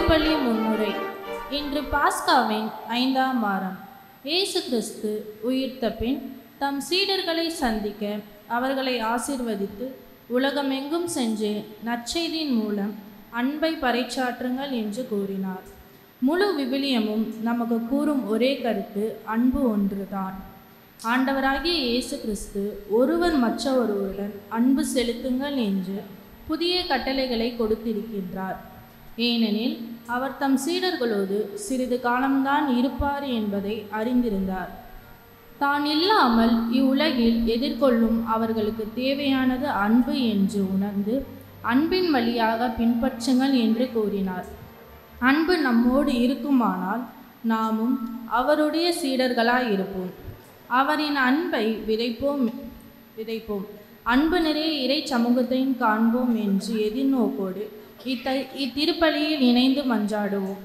திருப்பலி முன்னுரை. இன்று பாஸ்காவின் 5ஆம் வாரம். இயேசு கிறிஸ்து உயிர்த்த பின் தம் சீடர்களை சந்திக்க அவர்களை ஆசீர்வதித்து உலகமெங்கும் சென்று நற்செய்தியின் மூலம் அன்பை பறைசாற்றுங்கள் என்று கூறினார். முழு விவிலியமும் நமக்கு கூறும் ஒரே கருத்து அன்பு ஒன்றுதான். ஆண்டவராகிய இயேசு கிறிஸ்து ஒருவர் மற்றொருவருடன் அன்பு செலுத்துங்கள் என்று புதிய கட்டளைகளை கொடுத்திருக்கின்றார். ஏனெனில் அவர் தம் சீடர்களோடு சிறிது காலம்தான் இருப்பார் என்பதை அறிந்திருந்தார். தான் இல்லாமல் இவ்வுலகில் எதிர்கொள்ளும் அவர்களுக்கு தேவையானது அன்பு என்று உணர்ந்து அன்பின் வழியாக பின்பற்றுங்கள் என்று கூறினார். அன்பு நம்மோடு இருக்குமானால் நாமும் அவருடைய சீடர்களாய் இருப்போம். அவரின் அன்பை விதைப்போம். அன்பு நிறைய இறை சமூகத்தை காண்போம் என்று எதிர்நோக்கோடு இத்திருப்பலியில் இணைந்து மன்றாடுவோம்.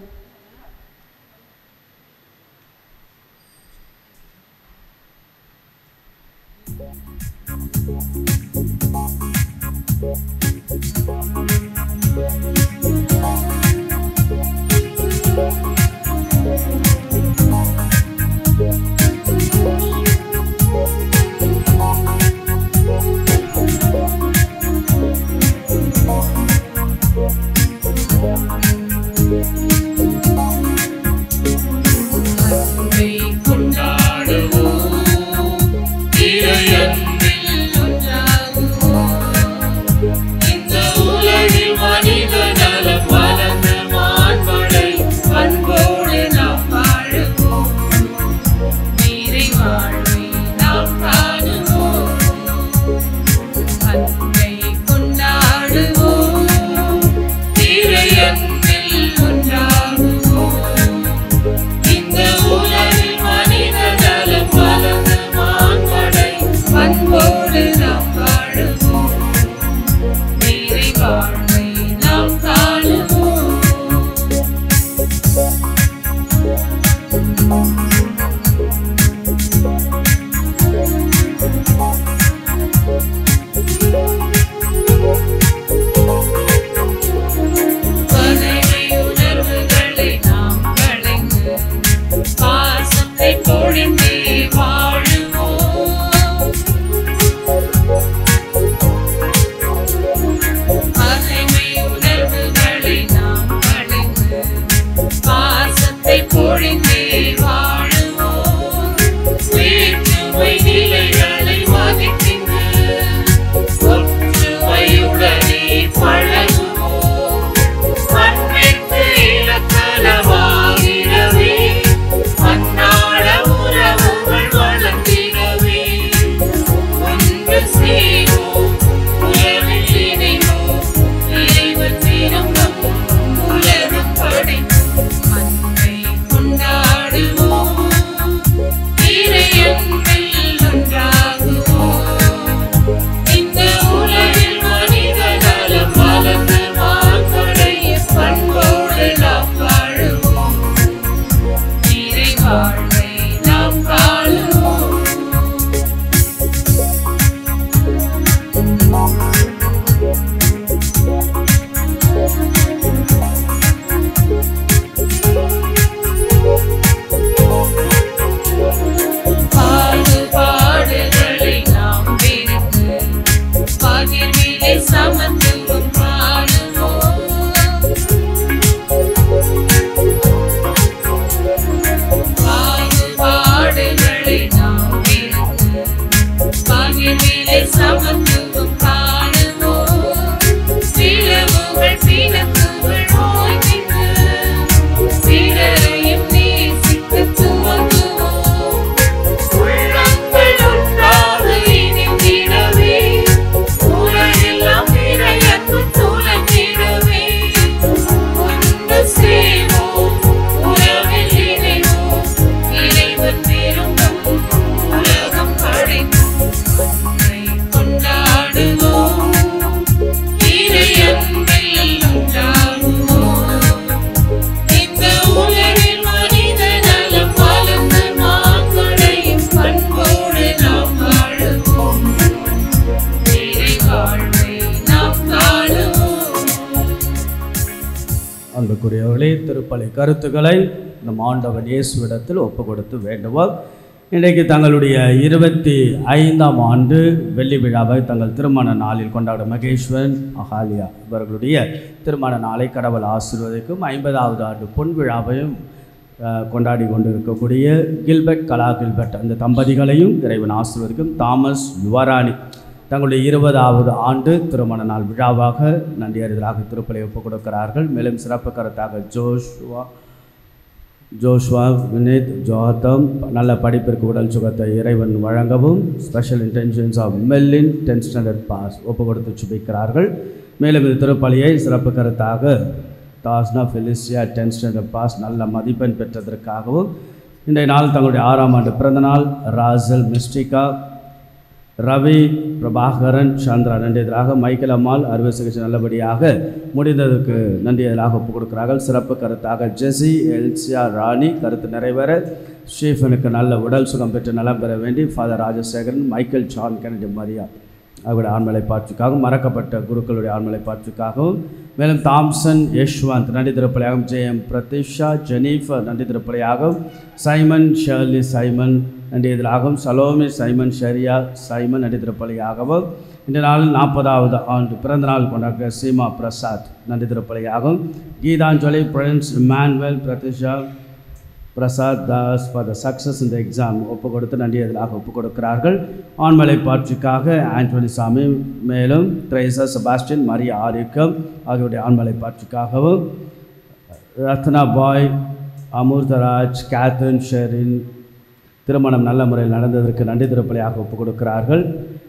கொண்டாடுவோம், இறையன்பில் ஒன்றாக அன்புக்குரியவர்களே, திருப்பலி கருத்துக்களை நம் ஆண்டவர் இயேசுவிடத்தில் ஒப்பு கொடுத்து வேண்டுவோம். இன்றைக்கு தங்களுடைய 25ஆம் ஆண்டு வெள்ளி விழாவை தங்கள் திருமண நாளில் கொண்டாடும் மகேஸ்வரன் அகாலியா இவர்களுடைய திருமண நாளை கடவுள் ஆசீர்வதிக்கும். 50வது ஆண்டு பொன் விழாவையும் கொண்டாடி கொண்டிருக்கக்கூடிய கில்பர்ட் கலா கில்பர்ட் அந்த தம்பதிகளையும் இறைவன் ஆசீர்வதிக்கும். தாமஸ் யுவராணி தங்களுடைய 20வது ஆண்டு திருமண நாள் விழாவாக நன்றி அறிதலாக திருப்பலி ஒப்புக் கொடுக்கிறார்கள். மேலும் சிறப்பு கருத்தாக ஜோஷ்வா வினித் ஜோஹத்தம் நல்ல படிப்பிற்கு உடல் சுகத்தை இறைவன் வழங்கவும். ஸ்பெஷல் இன்டென்ஷன்ஸ் ஆஃப் மெல்லின் 10th ஸ்டாண்டர்ட் பாஸ் ஒப்புக் கொடுத்து சுபிக்கிறார்கள். மேலும் இந்த திருப்பலியை சிறப்பு கருத்தாக தாஸ்னா ஃபெலிசியா 10th ஸ்டாண்டர்ட் பாஸ் நல்ல மதிப்பெண் பெற்றதற்காகவும், இன்றைய நாள் தங்களுடைய 6ஆம் ஆண்டு பிறந்தநாள் ராசல் மிஸ்டிகா ரவி பிரபாகரன் சந்திரா நன்றி எதிராக மைக்கேல் அம்மாள் அறுவை சிகிச்சை நல்லபடியாக முடிந்ததற்கு நன்றி எதிராக ஒப்புக் கொடுக்கிறார்கள். சிறப்பு கருத்தாக ஜெசி எல்சியா ராணி கருத்து நிறைவேற ஸ்டீஃபனுக்கு நல்ல உடல் சுகம் பெற்று நலம் பெற வேண்டி father Rajasekaran Michael John Kennedy Maria அவருடைய ஆண்மலை பாட்சிக்காகவும், மறக்கப்பட்ட குருக்களுடைய ஆண்மலை பாட்சிக்காகவும், மேலும் தாம்சன் யஷ்வந்த் நன்றி திருப்பலியாகவும், ஜெயம் பிரதிஷா ஜெனீஃபர் நன்றி திருப்பலியாகவும், சைமன் ஷர்லி சைமன் நன்றி எதிராகவும், சலோமி சைமன் ஷரியா சைமன் நன்றி திருப்பலியாகவும், இந்த நாள் 40வது ஆண்டு பிறந்த நாள் கொண்டாட சீமா பிரசாத் நன்றி திருப்பலியாகவும், Geethanjali Prince Emmanuel Pratisha Prasad Das for the success இந்த எக்ஸாம் ஒப்பு கொடுத்து நன்றி எதிராக ஒப்புக் கொடுக்கிறார்கள். ஆண்மலை பாட்சிக்காக ஆண்டோனி சாமி, மேலும் த்ரேசா செபாஸ்டின் மரியா ஆரிக்கம் ஆகியோருடைய ஆண்மலை பாட்சிக்காகவும், ரத்னா பாய் அமூர்தராஜ் கேத்தரின் ஷெரின் திருமணம் நல்ல முறையில் நடந்ததற்கு நன்றி திருப்பலியாக ஒப்புக் கொடுக்கிறார்கள்.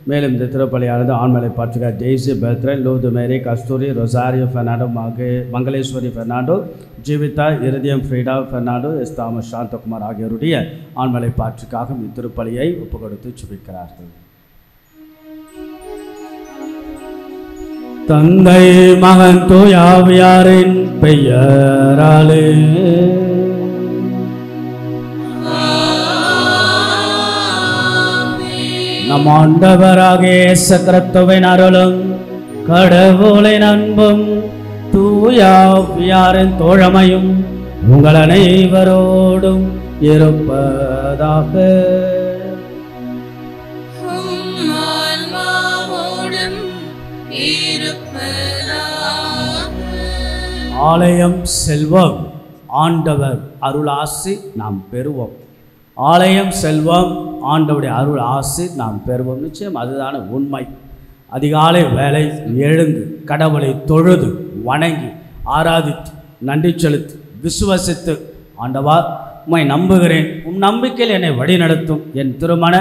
மேலும் இந்த திருப்பலியானது ஆண்மலை பாட்சிக்காக டெய்ஸி பெத்ரன் லூது மேரி கஸ்தூரி ரொசாரியோ பெர்னாண்டோ மங்களேஸ்வரி பெர்னாண்டோ ஜீவிதா இருதயம் ஃப்ரீடா பெர்னாண்டோ எஸ் தாமஸ் சாந்தகுமார் ஆகியோருடைய ஆண்மலை பாட்சிக்காக இத்திருப்பலியை ஒப்புக் கொடுத்து சுபிக்கிறார்கள். தந்தை மகன் தூய ஆவியாரின் பெயராலே நம் ஆண்டவராகிய இயேசு கிறிஸ்துவின் அருளும் கடவுளின் அன்பும் தூய ஆவியாரின் தோழமையும் உங்கள் அனைவரோடும் இருப்பதாக. ஆலயம் செல்வம், ஆண்டவர் அருளாசி நாம் பெறுவோம். ஆலயம் செல்வம், ஆண்டவருடைய அருள் ஆசி நாம் பெறுவோம். நிச்சயம் அதுதான உண்மை. அதிகாலை வேலை எழுந்து கடவுளை தொழுது வணங்கி ஆராதித்து நன்றி செலுத்தி விசுவசித்து, ஆண்டவா உம்மை நம்புகிறேன், உம் நம்பிக்கையில் என்னை வழிநடத்தும், என் திருமண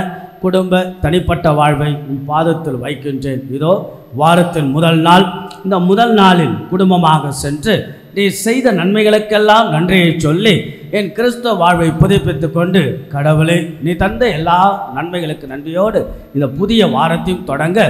குடும்ப தனிப்பட்ட வாழ்வை உம் பாதத்தில் வைக்கின்றேன். இதோ வாரத்தின் முதல் நாள், இந்த முதல் நாளில் குடும்பமாக சென்று நீ செய்த நன்மைகளுக்கெல்லாம் நன்றியை சொல்லி என் கிறிஸ்துவ வாழ்வை புதுப்பித்து கொண்டு, கடவுளே நீ தந்த எல்லா நன்மைகளுக்கு நன்றியோடு இந்த புதிய வாரத்தையும் தொடங்க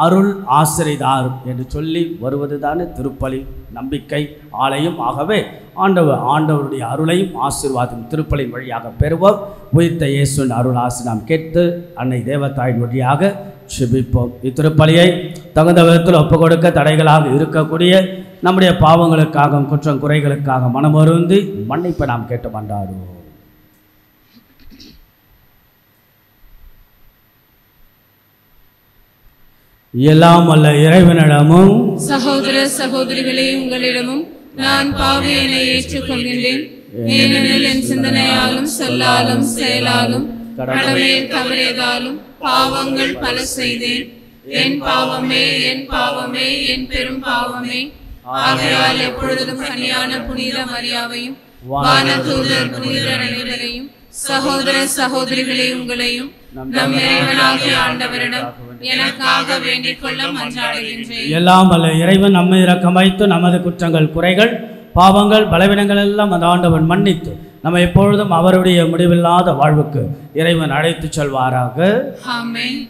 அருள் ஆசிரியதாரும் என்று சொல்லி வருவது தானே திருப்பலி, நம்பிக்கை, ஆலயம். ஆகவே ஆண்டவருடைய அருளையும் ஆசீர்வாதம் திருப்பலின் வழியாக பெறுவோம். உயிர்த்த இயேசுவின் அருள் ஆசி நாம் கேட்டு அன்னை தேவதாயின் வழியாக செபிப்போம். இத்திருப்பலியை தகுந்த விதத்தில் ஒப்புக் கொடுக்க தடைகளாக இருக்கக்கூடிய நம்முடைய பாவங்களுக்காக, குற்றம் குறைகளுக்காக மனமருந்தி மன்னிப்பை நாம் கேட்டு மன்றாடுவோம். எல்லாம் வல்ல இறைவனிடமும் சகோதர சகோதரிகளே உங்களிடமும் நான் பாவியனை ஏற்றுக்கொள்கின்றேன். ஏனெனில் என் சிந்தனையாலும் சொல்லாலும் செயலாலும் கடமையில் தவறியதாலும் பாவங்கள் பல செய்தேன். என் பாவமே, என் பாவமே, என் பெரும் பாவமே. ஆகையால் எப்பொழுதும் கனியான புனித மரியாவையும் வானதூதர் புனிதர் அனைவரையும் சகோதர சகோதரிகளே உங்களையும் நம் இறைவனாகிய ஆண்டவரிடம் எனக்காக வேண்டிக் கொள்ள மன்றாடுகின்றேன். எல்லாம் வல்ல இறைவன் நம்மை இரக்கம் வைத்து நமது குற்றங்கள் குறைகள் பாவங்கள் பலவீனங்கள் எல்லாம் அந்த ஆண்டவன் மன்னித்து நம்ம எப்பொழுதும் அவருடைய முடிவில்லாத வாழ்வுக்கு இறைவன் அழைத்து செல்வாராக. ஆமென்.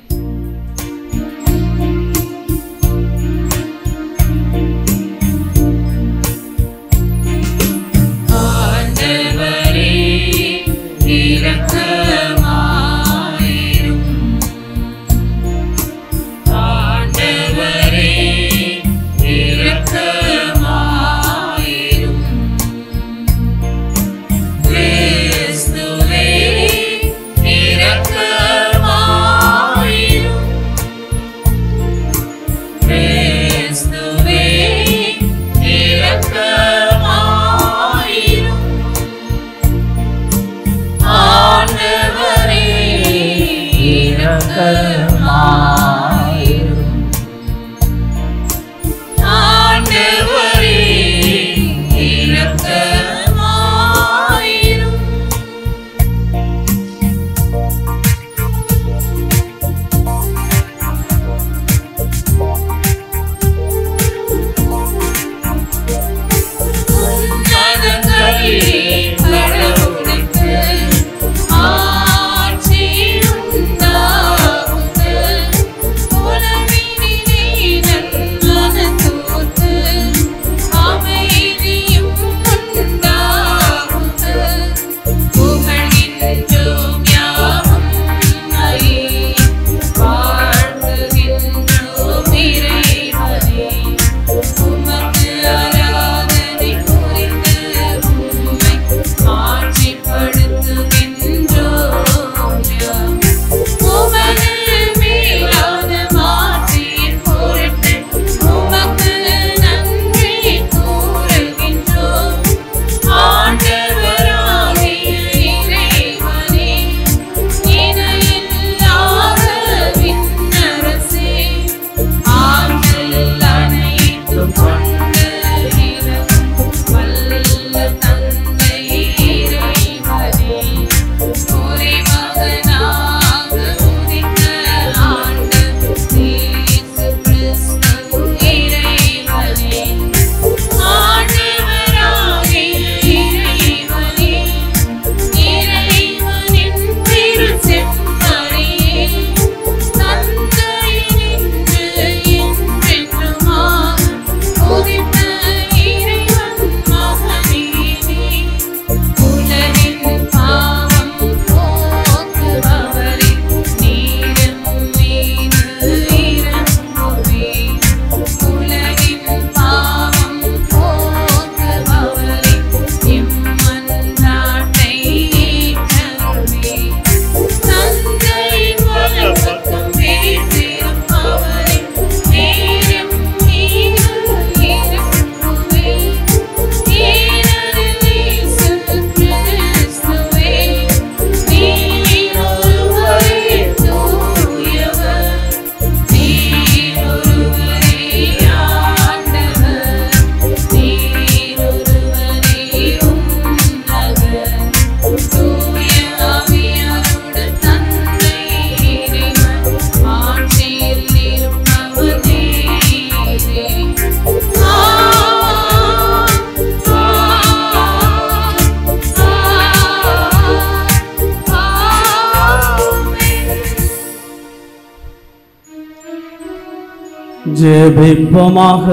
ஜெபிப்போமாக.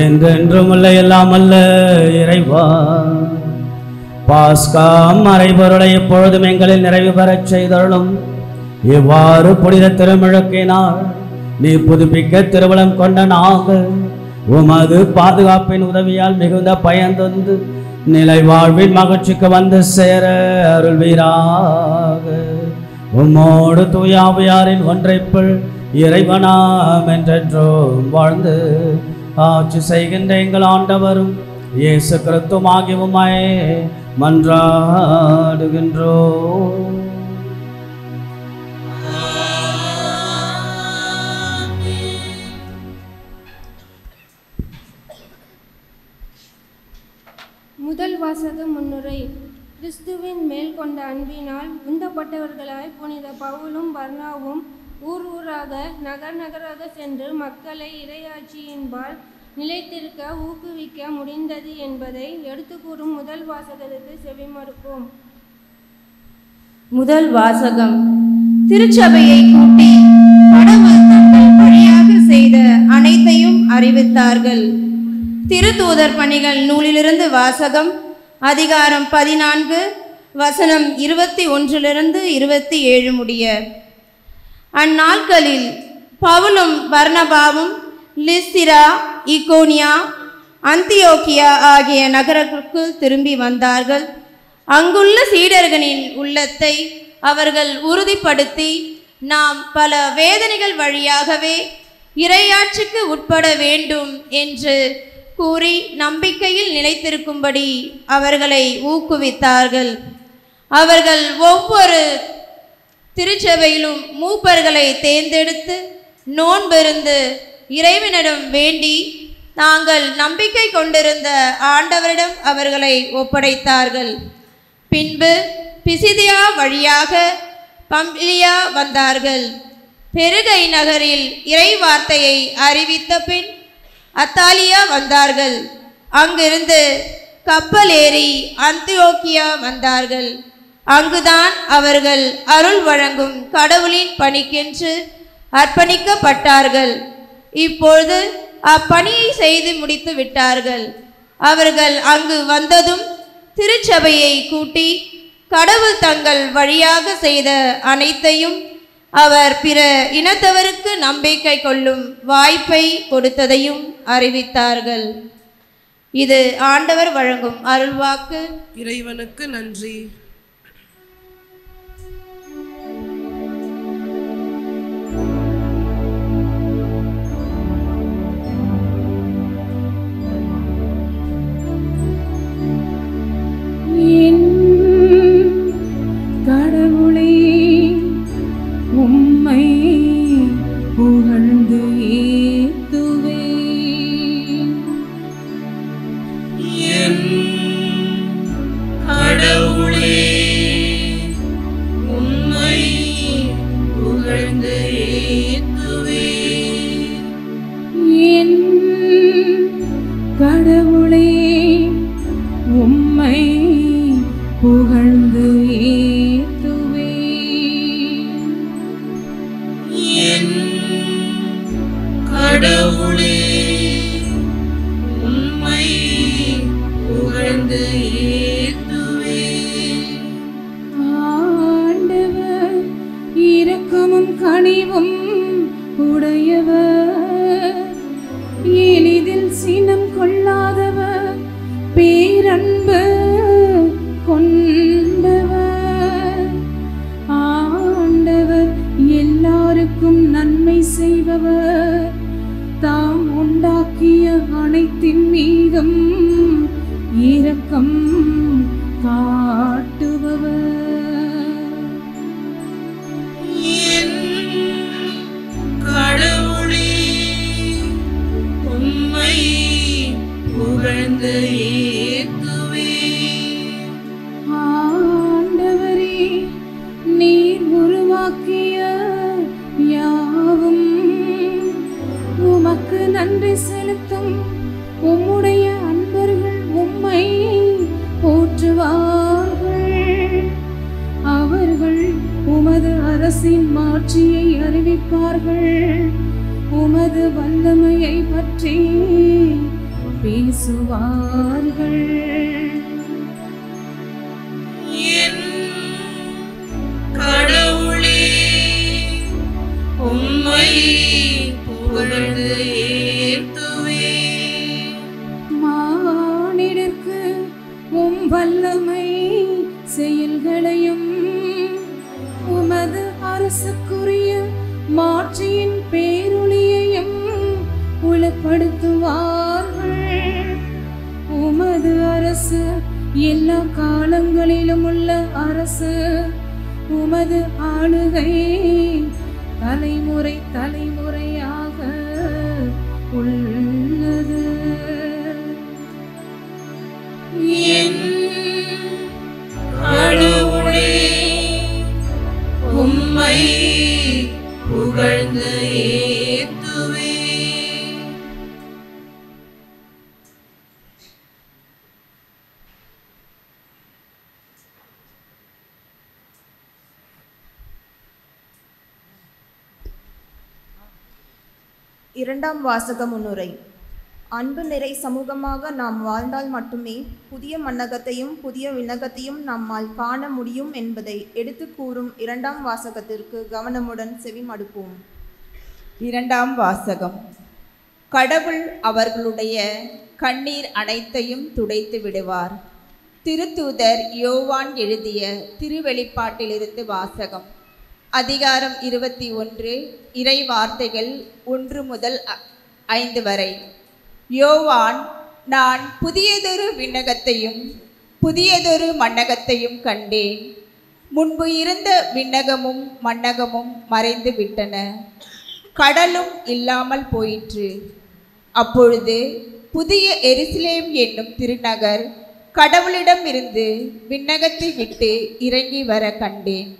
என்றென்றும் உள்ள எல்லாம் அல்ல இறைவா, பாஸ்கா மறைபொருளை எப்பொழுதும் எங்களில் நிறைவு பெறச் செய்தருளும். இவ்வாறு புனித திருமுழுக்கினால் நீ புதுப்பிக்க திருவளம் கொண்ட நாங்கள் உமது பாதுகாப்பின் உதவியால் மிகுந்த பயந்தொந்து நிலை வாழ்வின் மகிழ்ச்சிக்கு வந்து சேர அருள்வீராக. உம்மோடு தூயாவியாரின் ஒன்றைப்புள் இறைவனாம் என்றென்றும் வாழ்ந்து ஆட்சி செய்கின்ற எங்கள் ஆண்டவரும் இயேசு கிறிஸ்துவாகிய உம்மை மன்றாடுகின்றோம். முதல் வாசக முன்னுரை. கிறிஸ்துவின் மேல் கொண்ட அன்பினால் உந்தப்பட்டவர்களாய் புனித பவுலும் பர்னாவும் ஊர் ஊராக நகர் நகராக சென்று மக்களை இறையாட்சியின்பால் நிலைத்திருக்க ஊக்குவிக்க முடிந்தது என்பதை எடுத்து கூறும் முதல் வாசகத்துக்கு செவிமடுப்போம். முதல் வாசகம். திருச்சபையை கூட்டி கடவுள் தங்கள் வழியாக செய்த அனைத்தையும் அறிவித்தார்கள். திருத்தூதர் பணிகள் நூலிலிருந்து வாசகம். அதிகாரம் 14 வசனம் 21 27 முடிய. அந்நாட்களில் பவுலும் பர்னபாவும் லிஸ்திரா, இக்கோனியா, அந்தியோக்கியா ஆகிய நகரத்திற்கு திரும்பி வந்தார்கள். அங்குள்ள சீடர்களின் உள்ளத்தை அவர்கள் உறுதிப்படுத்தி, நாம் பல வேதனைகள் வழியாகவே இறையாட்சிக்கு உட்பட வேண்டும் என்று கூறி நம்பிக்கையில் நிலைத்திருக்கும்படி அவர்களை ஊக்குவித்தார்கள். அவர்கள் ஒவ்வொரு திருச்சபையிலும் மூப்பர்களை தேர்ந்தெடுத்து நோன்பிருந்து இறைவனிடம் வேண்டி தாங்கள் நம்பிக்கை கொண்டிருந்த ஆண்டவரிடம் அவர்களை ஒப்படைத்தார்கள். பின்பு பிசிதியா வழியாக பம்பிலியா வந்தார்கள். பெருகை நகரில் இறை வார்த்தையை அறிவித்த பின் அத்தாலியா வந்தார்கள். அங்கிருந்து கப்பல் ஏறி அந்தியோக்கியா வந்தார்கள். அங்குதான் அவர்கள் அருள் வழங்கும் கடவுளின் பணிக்கென்று அர்ப்பணிக்கப்பட்டார்கள். இப்பொழுது அப்பணியை செய்து முடித்து விட்டார்கள். அவர்கள் அங்கு வந்ததும் திருச்சபையை கூட்டி கடவுள் தங்கள் வழியாக செய்த அனைத்தையும் அவர் பிற இனத்தவருக்கு நம்பிக்கை கொள்ளும் வாய்ப்பை கொடுத்ததையும் அறிவித்தார்கள். இது ஆண்டவர் வழங்கும் அருள்வாக்கு. இறைவனுக்கு நன்றி. கடவுளே, உம்மை புகழ்ந்து ஏத்துவேன். கடவுளே, உம்மை புகழ்ந்து ஏத்துவேன். என் கடவுளே, உம்மை புகழ்ந்து ஏத்துவேன். என் கடவுளே, உம்மை புகழ்ந்து ஏத்துவேன். ஆண்டவர் இரக்கமும் கனிவும் உடையவர், எளிதில் சினம் கொள்ளாதவர், பேரன்பு கொண்டவர். ஆண்டவர் எல்லாருக்கும் நன்மை செய்பவர், தாம் உண்டாக்கிய அனைத்தின் மீதும் இரக்கம் காட்டுபவர். என் கடவுளே, உம்மை புகழ்ந்து ஏத்துவேன். ஆண்டவரே, நீர் உருவாக்கிய யாவும் உமக்கு நன்றி செலுத்தும். உம்முடைய அன்பர்கள் உம்மை போற்றுவார்கள். அவர்கள் உமது அரசின் மாட்சியை அறிவிப்பார்கள். உமது வல்லமையை பற்றி பேசுவார்கள். என் கடவுளே, உம்மை புகழ்ந்து ஏத்துவேன். மானிடர்க்கு உம் வல்லமை செயல்களையும் உமது அரசுக்குரிய மாட்சியின் பேரொளியையும் உளப்படுத்துவார்கள். உமது அரசு எல்லா காலங்களிலும் உள்ள அரசு. உமது ஆளுகை தலைமுறை தலைமுறையாக உள்ளது. என் கடவுளே, உம்மை புகழ்ந்து ஏத்துவேன். இரண்டாம் வாசக முன்னுரை. அன்பு நிறை சமூகமாக நாம் வாழ்ந்தால் மட்டுமே புதிய மண்ணகத்தையும் புதிய விண்ணகத்தையும் நம்மால் காண முடியும் என்பதை எடுத்து கூறும் இரண்டாம் வாசகத்திற்கு கவனமுடன் செவிமடுப்போம். இரண்டாம் வாசகம். கடவுள் அவர்களுடைய கண்ணீர் அனைத்தையும் துடைத்து விடுவார். திருத்தூதர் யோவான் எழுதிய திருவெளிப்பாட்டிலிருந்து வாசகம். அதிகாரம் 21, இறை வார்த்தைகள் 1 முதல் 5 வரை. யோவான், நான் புதியதொரு விண்ணகத்தையும் புதியதொரு மண்ணகத்தையும் கண்டேன். முன்பு இருந்த விண்ணகமும் மண்ணகமும் மறைந்து விட்டன, கடலும் இல்லாமல் போயிற்று. அப்பொழுது புதிய எருசலேம் என்னும் திருநகர் கடவுளிடமிருந்து விண்ணகத்தை விட்டு இறங்கி வர கண்டேன்.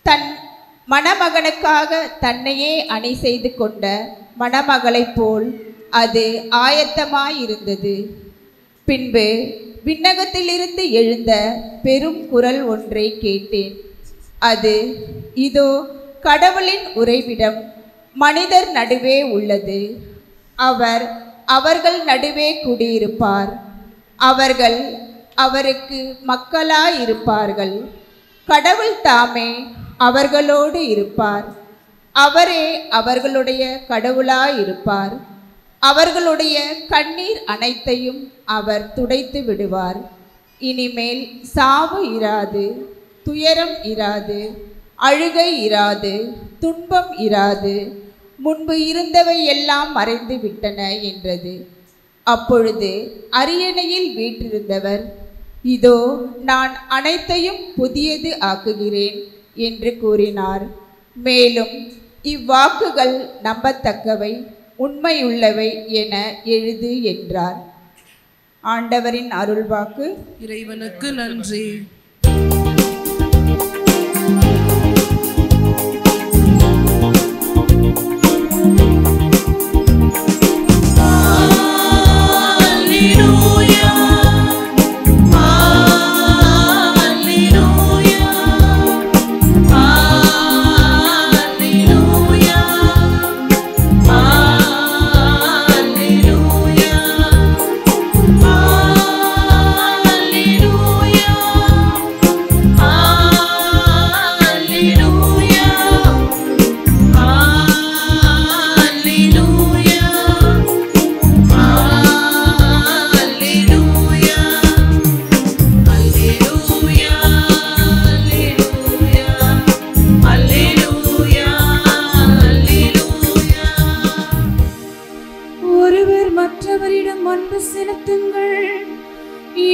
தன் மணமகனுக்காக தன்னையே அணி செய்து கொண்ட மணமகளைப் போல் அது ஆயத்தமாயிருந்தது. பின்பு விண்ணகத்திலிருந்து எழுந்த பெரும் குரல் ஒன்றை கேட்டேன். அது, இதோ கடவுளின் உறைவிடம் மனிதர் நடுவே உள்ளது. அவர் அவர்கள் நடுவே குடியிருப்பார். அவர்கள் அவருக்கு மக்களாயிருப்பார்கள். கடவுள் தாமே அவர்களோடு இருப்பார். அவரே அவர்களுடைய கடவுளாயிருப்பார். அவர்களுடைய கண்ணீர் அனைத்தையும் அவர் துடைத்து விடுவார். இனிமேல் சாவு இராது, துயரம் இராது, அழுகை இராது, துன்பம் இராது. முன்பு இருந்தவை எல்லாம் மறைந்து விட்டன என்றது. அப்பொழுது அரியணையில் வீற்றிருந்தவர், இதோ நான் அனைத்தையும் புதியது ஆக்குகிறேன் என்று கூறினார். மேலும் இவ்வாக்குகள் நம்பத்தக்கவை, உண்மையுள்ளவை என எழுது என்றார். ஆண்டவரின் அருள்வாக்கு. இறைவனுக்கு நன்றி.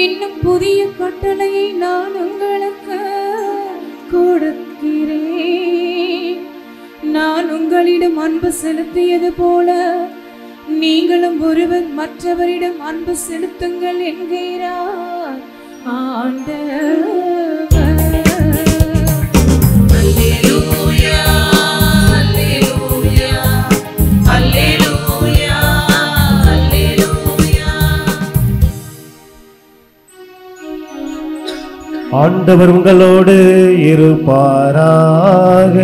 இன்னும் புதிய கட்டளையை நான் உங்களுக்கு கொடுக்கிறேன். நான் உங்களிடம் அன்பு செலுத்தியது போல நீங்களும் ஒருவர் மற்றவரிடம் அன்பு செலுத்துங்கள் என்கிறார் ஆண்டவர். அல்லேலூயா, அல்லேலூயா, அல்லேலூயா, அல்லேலூயா. ஆண்டவர் உங்களோடு இருப்பாராக.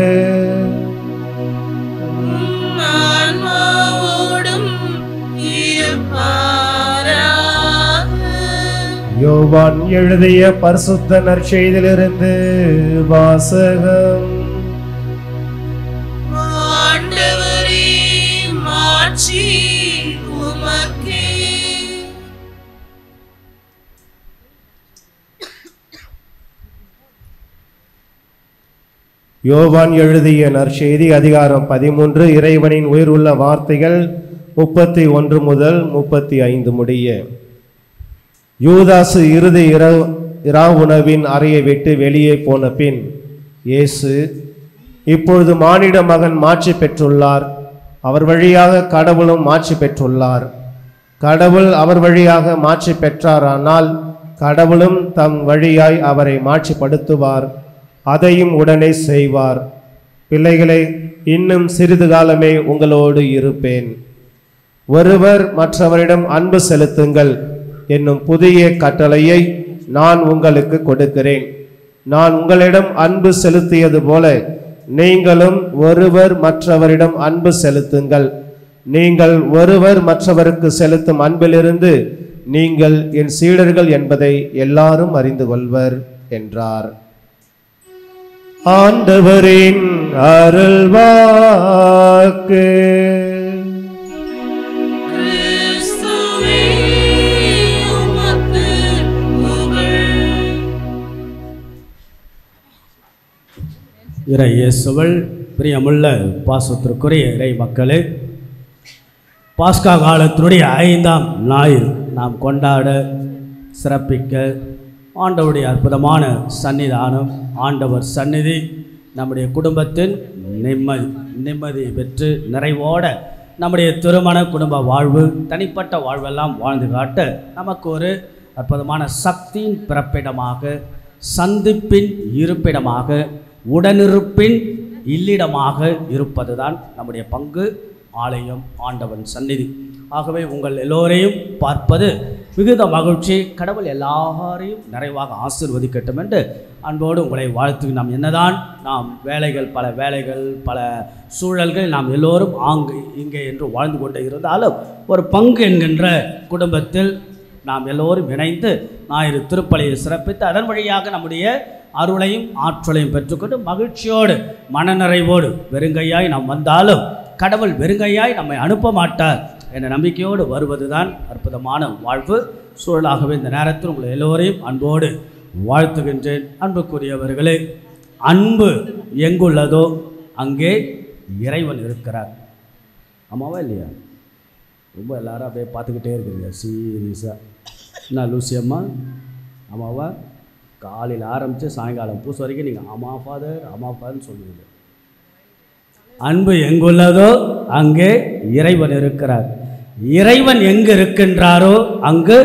ஆன்மாவோடும் இருப்பாராக. யோவான் எழுதிய பரிசுத்த நற்செய்தியிலிருந்து வாசகம். ஆண்டவரே, மாட்சி உமக்கே. யோவான் எழுதிய நற்செய்தி அதிகாரம் 13. இறைவனின் உயிர் உள்ள வார்த்தைகள் 31 முதல் 35 முடிய. யூதாசு இறுதி உணவின் அறையை விட்டு வெளியே போன பின் இயேசு, இப்பொழுது மானிட மகன் மாட்சி பெற்றுள்ளார், அவர் வழியாக கடவுளும் மாட்சி பெற்றுள்ளார். கடவுள் அவர் வழியாக மாட்சி பெற்றாரானால் கடவுளும் தம் வழியாய் அவரை மாட்சிப்படுத்துவார், அதையும் உடனே செய்வார். பிள்ளைகளே, இன்னும் சிறிது காலமே உங்களோடு இருப்பேன். ஒருவர் மற்றவரிடம் அன்பு செலுத்துங்கள் என்னும் புதிய கட்டளையை நான் உங்களுக்கு கொடுக்கிறேன். நான் உங்களிடம் அன்பு செலுத்தியது போல நீங்களும் ஒருவர் மற்றவரிடம் அன்பு செலுத்துங்கள். நீங்கள் ஒருவர் மற்றவருக்கு செலுத்தும் அன்பிலிருந்து நீங்கள் என் சீடர்கள் என்பதை எல்லாரும் அறிந்து கொள்வர் என்றார். ஆண்டவரின் அருள்வாக்கு. கிறிஸ்துவே, உமக்கு புகழ். இறை இயேசுவில் பிரியமுள்ள பாசத்திற்குரிய இறை மக்களே, பாஸ்கா காலத்தினுடைய 5ஆம் ஞாயிறு நாம் கொண்டாட சிறப்பிக்க ஆண்டவருடைய அற்புதமான சன்னிதானம், ஆண்டவர் சந்நிதி நம்முடைய குடும்பத்தின் நிம்மதி பெற்று நிறைவோட நம்முடைய திருமண குடும்ப வாழ்வு, தனிப்பட்ட வாழ்வெல்லாம் வாழ்ந்து காட்ட நமக்கு ஒரு அற்புதமான சக்தியின் பிறப்பிடமாக, சந்திப்பின் இருப்பிடமாக, உடனிருப்பின் இல்லிடமாக இருப்பதுதான் நம்முடைய பங்கு ஆலயம், ஆண்டவன் சந்நிதி. ஆகவே உங்கள் எல்லோரையும் பார்ப்பது மிகுந்த மகிழ்ச்சி. கடவுள் எல்லாரையும் நிறைவாக ஆசீர்வதிக்கட்டும் என்று அன்போடு உங்களை வாழ்த்து. நாம் என்னதான் பல வேலைகள் பல சூழல்கள் நாம் எல்லோரும் இங்கே என்று வாழ்ந்து கொண்டு இருந்தாலும் ஒரு பங்கு என்கின்ற குடும்பத்தில் நாம் எல்லோரும் இணைந்து ஞாயிறு திருப்பலியை சிறப்பித்து அதன் வழியாக நம்முடைய அருளையும் ஆற்றலையும் பெற்றுக்கொண்டு மகிழ்ச்சியோடு மனநிறைவோடு வெறுங்கையாய் நாம் வந்தாலும் கடவுள் வெறுங்கையாய் நம்மை அனுப்ப மாட்டார் என்ற நம்பிக்கையோடு வருவதுதான் அற்புதமான வாழ்வு சூழலாகவே இந்த நேரத்தில் உங்களை எல்லோரையும் அன்போடு வாழ்த்துகின்றேன். அன்புக்குரியவர்களே, அன்பு எங்குள்ளதோ அங்கே இறைவன் இருக்கிறார். ஆமாவா இல்லையா? ரொம்ப எல்லாரும் அப்படியே பார்த்துக்கிட்டே இருக்கிறீங்க சீரியஸாக. என்ன லூசியம்மா, ஆமாவா? காலையில் ஆரம்பித்து சாயங்காலம் பூச வரைக்கும் நீங்கள் ஆமா ஃபாதர்னு சொல்லுவீங்க. அன்பு எங்குள்ளதோ அங்கே இறைவன் இருக்கிறார். இறைவன் எங்கு இருக்கின்றாரோ அங்கு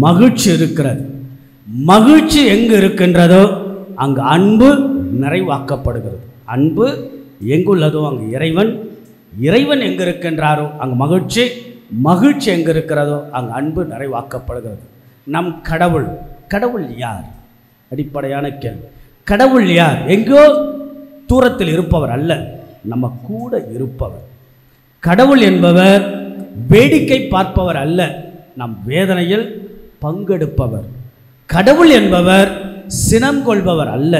மகிழ்ச்சி இருக்கிறது. மகிழ்ச்சி எங்கு இருக்கின்றதோ அங்கு அன்பு நிறைவாக்கப்படுகிறது. அன்பு எங்குள்ளதோ அங்கு இறைவன், இறைவன் எங்கு இருக்கின்றாரோ அங்கு மகிழ்ச்சி, மகிழ்ச்சி எங்கு இருக்கிறதோ அங்கு அன்பு நிறைவாக்கப்படுகிறது. நம் கடவுள் யார்? அடிப்படையான கேள்வி. கடவுள் யார்? எங்கோ தூரத்தில் இருப்பவர் அல்ல, நம்ம கூட இருப்பவர். கடவுள் என்பவர் வேடிக்கை பார்ப்பவர் அல்ல, நம் வேதனையில் பங்கெடுப்பவர். கடவுள் என்பவர் சினம் கொள்பவர் அல்ல,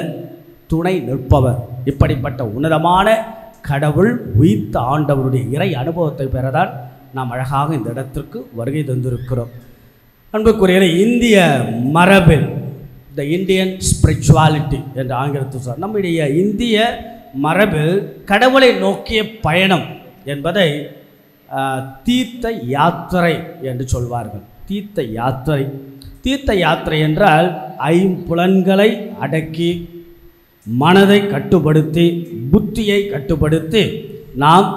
துணை நிற்பவர். இப்படிப்பட்ட உன்னதமான கடவுள் உயிர்த்த ஆண்டவருடைய இறை அனுபவத்தை பெறதான் நாம் அழகாக இந்த இடத்திற்கு வருகை தந்திருக்கிறோம். அன்புக்குரிய இந்திய மரபில் த இந்தியன் ஸ்பிரிச்சுவாலிட்டி என்று ஆங்கிலத்தில் சொல்றார். நம்முடைய இந்திய மரபில் கடவுளை நோக்கிய பயணம் என்பதை தீர்த்த யாத்திரை என்று சொல்வார்கள். தீர்த்த யாத்திரை என்றால் ஐம்புலன்களை அடக்கி மனதை கட்டுப்படுத்தி புத்தியை கட்டுப்படுத்தி நாம்